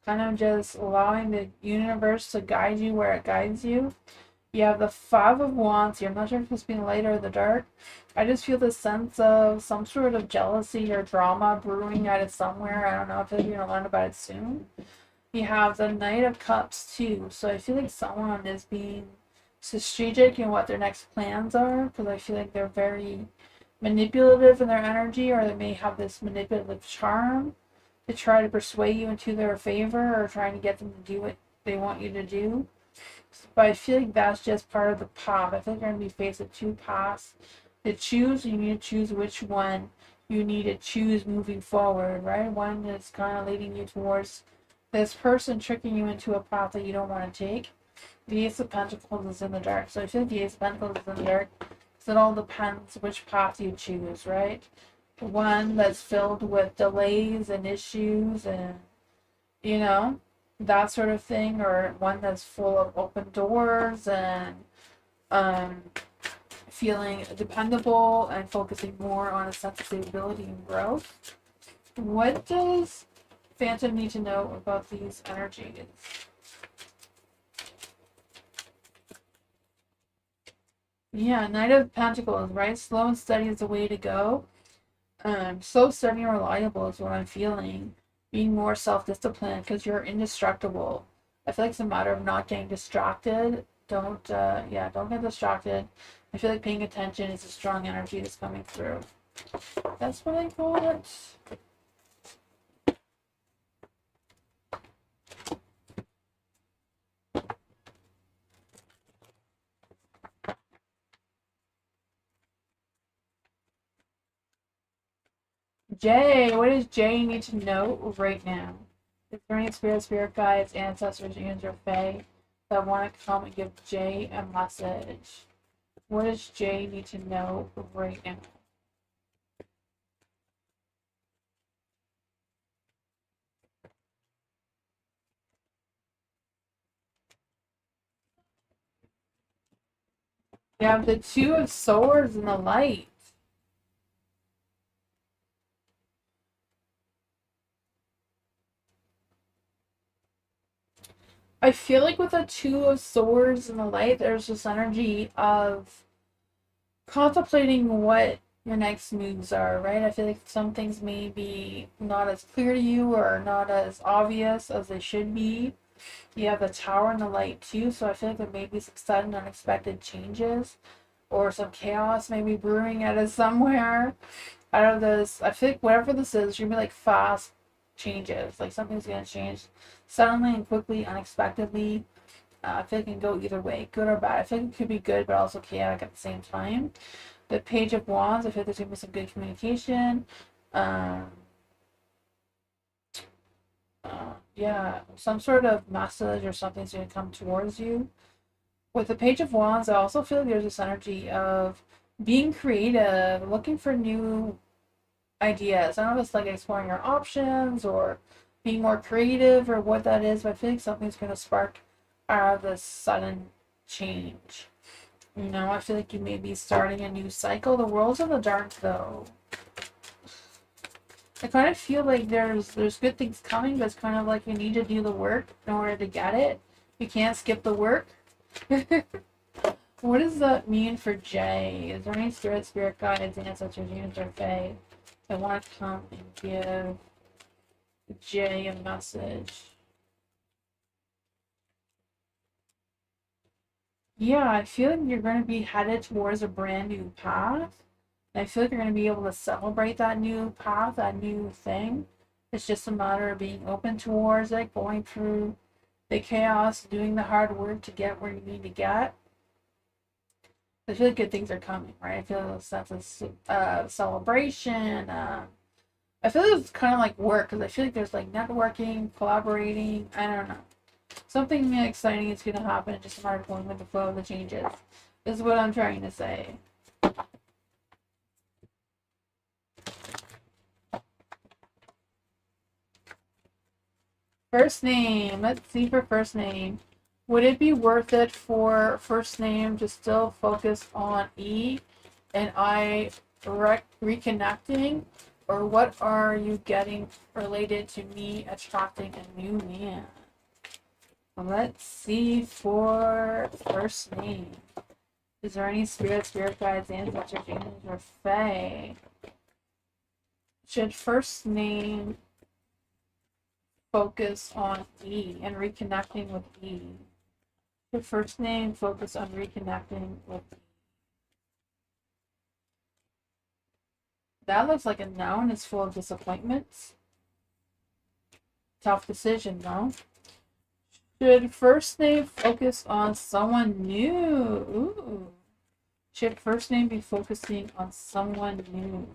Kind of just allowing the universe to guide you where it guides you. You have the 5 of Wands here. I'm not sure if it's being light or the dark. I just feel the sense of some sort of jealousy or drama brewing out of somewhere. I don't know if you're going to learn about it soon. You have the Knight of Cups too. So I feel like someone is being strategic in what their next plans are. Because I feel like they're very manipulative in their energy, or they may have this manipulative charm to try to persuade you into their favor or trying to get them to do what they want you to do. But I feel like that's just part of the path. I think you're going to be faced with 2 paths to choose. You need to choose which one you need to choose moving forward, right? One is kind of leading you towards this person tricking you into a path that you don't want to take. The Ace of Pentacles is in the dark. So I feel like the Ace of Pentacles is in the dark. So it all depends which path you choose, right? One that's filled with delays and issues and, you know, that sort of thing, or one that's full of open doors and feeling dependable and focusing more on a sense of stability and growth. What does Phantom need to know about these energies? Yeah, Knight of Pentacles, right? Slow and steady is the way to go. Slow, steady, and reliable is what I'm feeling. Being more self-disciplined because you're indestructible. I feel like it's a matter of not getting distracted. Don't get distracted. I feel like paying attention is a strong energy that's coming through. That's what I call it. Jay, what does Jay need to know right now? Is there any spirit guides, ancestors, angels, or fae that want to come and give Jay a message? What does Jay need to know right now? You have the Two of Swords and the Light. I feel like with the Two of Swords and the Light, there's this energy of contemplating what your next moves are, right? I feel like some things may be not as clear to you or not as obvious as they should be. You have the Tower and the Light too, so I feel like there may be some sudden unexpected changes or some chaos maybe brewing out of somewhere. Out of this, I feel like whatever this is, you're gonna be like fast changes. Like something's gonna change suddenly and quickly, unexpectedly. I feel like it can go either way, good or bad. I feel like it could be good, but also chaotic at the same time. The Page of Wands, I feel like there's gonna be some good communication. Yeah, some sort of message or something's gonna come towards you. With the Page of Wands, I also feel like there's this energy of being creative, looking for new ideas. I don't know if it's like exploring your options or being more creative or what that is, but I feel like something's going to spark out of this sudden change. You know, I feel like you may be starting a new cycle. The world's in the dark, though. I kind of feel like there's good things coming, but it's kind of like you need to do the work in order to get it. You can't skip the work. What does that mean for Jay? Is there any spirit guides, ancestors, angels, or fae that want to come and give Jay a message? Yeah, I feel like you're going to be headed towards a brand new path. And I feel like you're going to be able to celebrate that new path, that new thing. It's just a matter of being open towards it, going through the chaos, doing the hard work to get where you need to get. I feel like good things are coming, right? I feel a sense of celebration. I feel like it's kind of like work because I feel like there's like networking, collaborating. I don't know. Something exciting is going to happen. Just a matter of going with the flow of the changes. Is what I'm trying to say. First name. Let's see for first name. Would it be worth it for first name to still focus on E and I reconnecting? Or what are you getting related to me attracting a new man? Let's see for first name. Is there any spirit guides, ancestors, angels, or fae? Should first name focus on E and reconnecting with E? Should first name focus on reconnecting with E? That looks like a noun. It's full of disappointments. Tough decision, no? Should first name focus on someone new? Ooh. Should first name be focusing on someone new?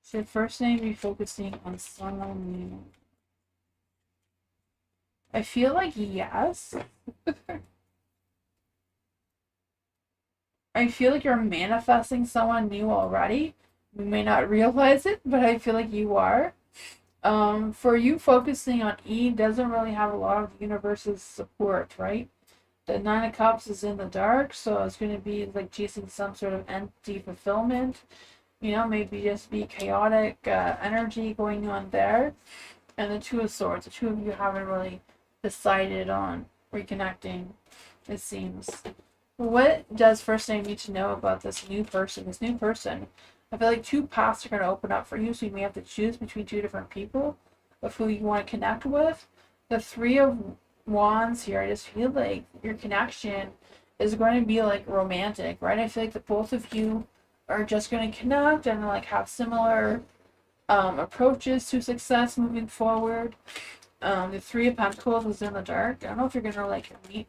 Should first name be focusing on someone new? I feel like yes. I feel like you're manifesting someone new already. You may not realize it, but I feel like you are. For you, focusing on E doesn't really have a lot of the universe's support, right? The Nine of Cups is in the dark, so it's going to be like chasing some sort of empty fulfillment. You know, maybe just be chaotic energy going on there. And the Two of Swords, the two of you haven't really decided on reconnecting, it seems. What does first name need to know about this new person? This new person, I feel like two paths are going to open up for you, so you may have to choose between two different people of who you want to connect with. The Three of Wands here, I just feel like your connection is going to be like romantic, right? I feel like the both of you are just going to connect and like have similar approaches to success moving forward. The Three of Pentacles is in the dark. I don't know if you're going to like meet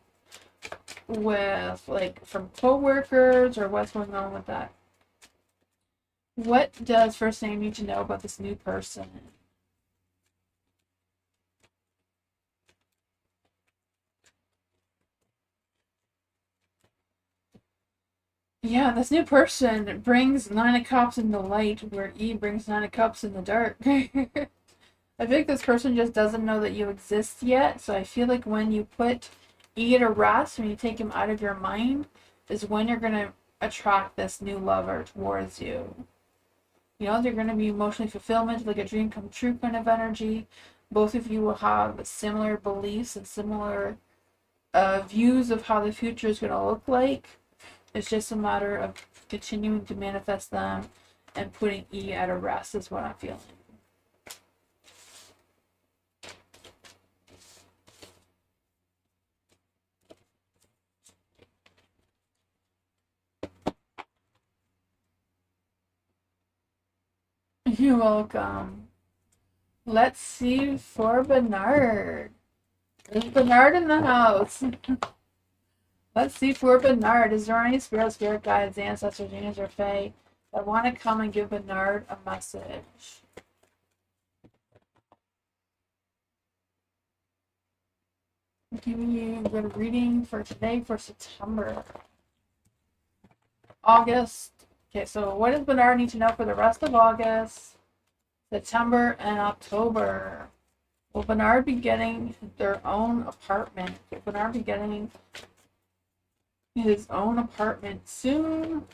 with like from co-workers or what's going on with that. What does first name need to know about this new person? Yeah, this new person brings Nine of Cups in the light, where E brings Nine of Cups in the dark. I feel like this person just doesn't know that you exist yet, so I feel like when you put E to rest, when you take him out of your mind, is when you're going to attract this new lover towards you. You know, they're going to be emotionally fulfillment, like a dream come true kind of energy. Both of you will have similar beliefs and similar views of how the future is going to look like. It's just a matter of continuing to manifest them and putting E at a rest is what I'm feeling. You're welcome. Let's see for Bernard. There's Bernard in the house. Let's see for Bernard. Is there any spirit guides, ancestors, angels, or fae that want to come and give Bernard a message? I'm giving you a good reading for today for September. August. Okay, so what does Bernard need to know for the rest of August, September, and October? Will Bernard be getting their own apartment? Will Bernard be getting his own apartment soon?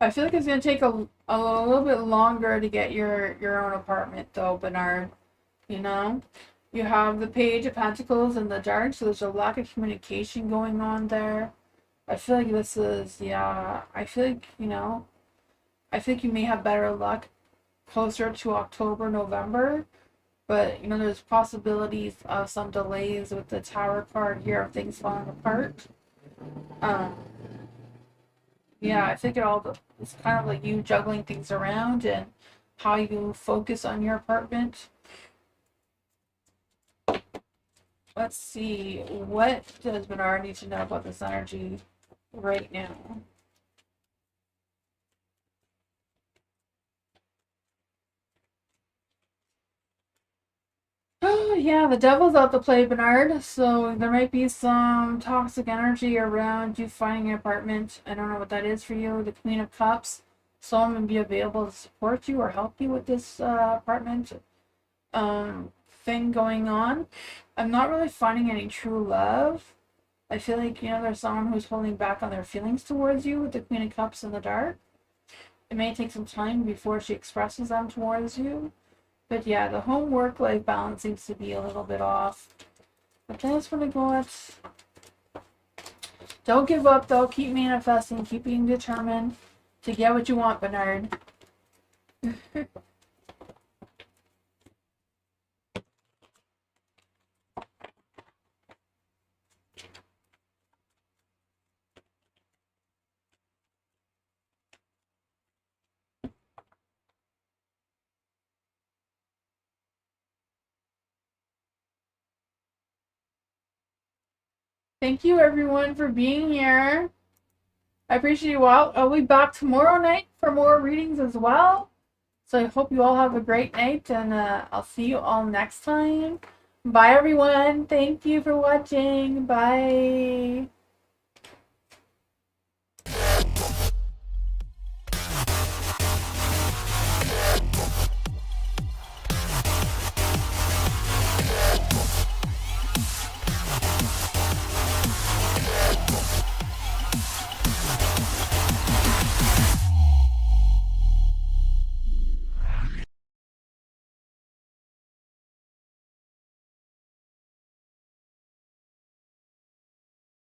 I feel like it's going to take a little bit longer to get your own apartment, though, Bernard. You know? You have the Page of Pentacles in the dark, so there's a lack of communication going on there. I feel like this is, yeah, I feel like, you know, I think you may have better luck closer to October, November. But, you know, there's possibilities of some delays with the Tower card here of things falling apart. Yeah, I think it's kind of like you juggling things around and how you focus on your apartment. Let's see, what does Bernard need to know about this energy right now? Oh, yeah, the devil's out to play, Bernard. So there might be some toxic energy around you finding an apartment. I don't know what that is for you. The Queen of Cups. Someone may be available to support you or help you with this apartment thing going on. I'm not really finding any true love. I feel like, you know, there's someone who's holding back on their feelings towards you with the Queen of Cups in the dark. It may take some time before she expresses them towards you. But yeah, the home work life balance seems to be a little bit off. But then it's gonna go at. Don't give up though. Keep manifesting. Keep being determined to get what you want, Bernard. Thank you everyone for being here. I appreciate you all. I'll be back tomorrow night for more readings as well. So I hope you all have a great night, and I'll see you all next time. Bye everyone. Thank you for watching. Bye.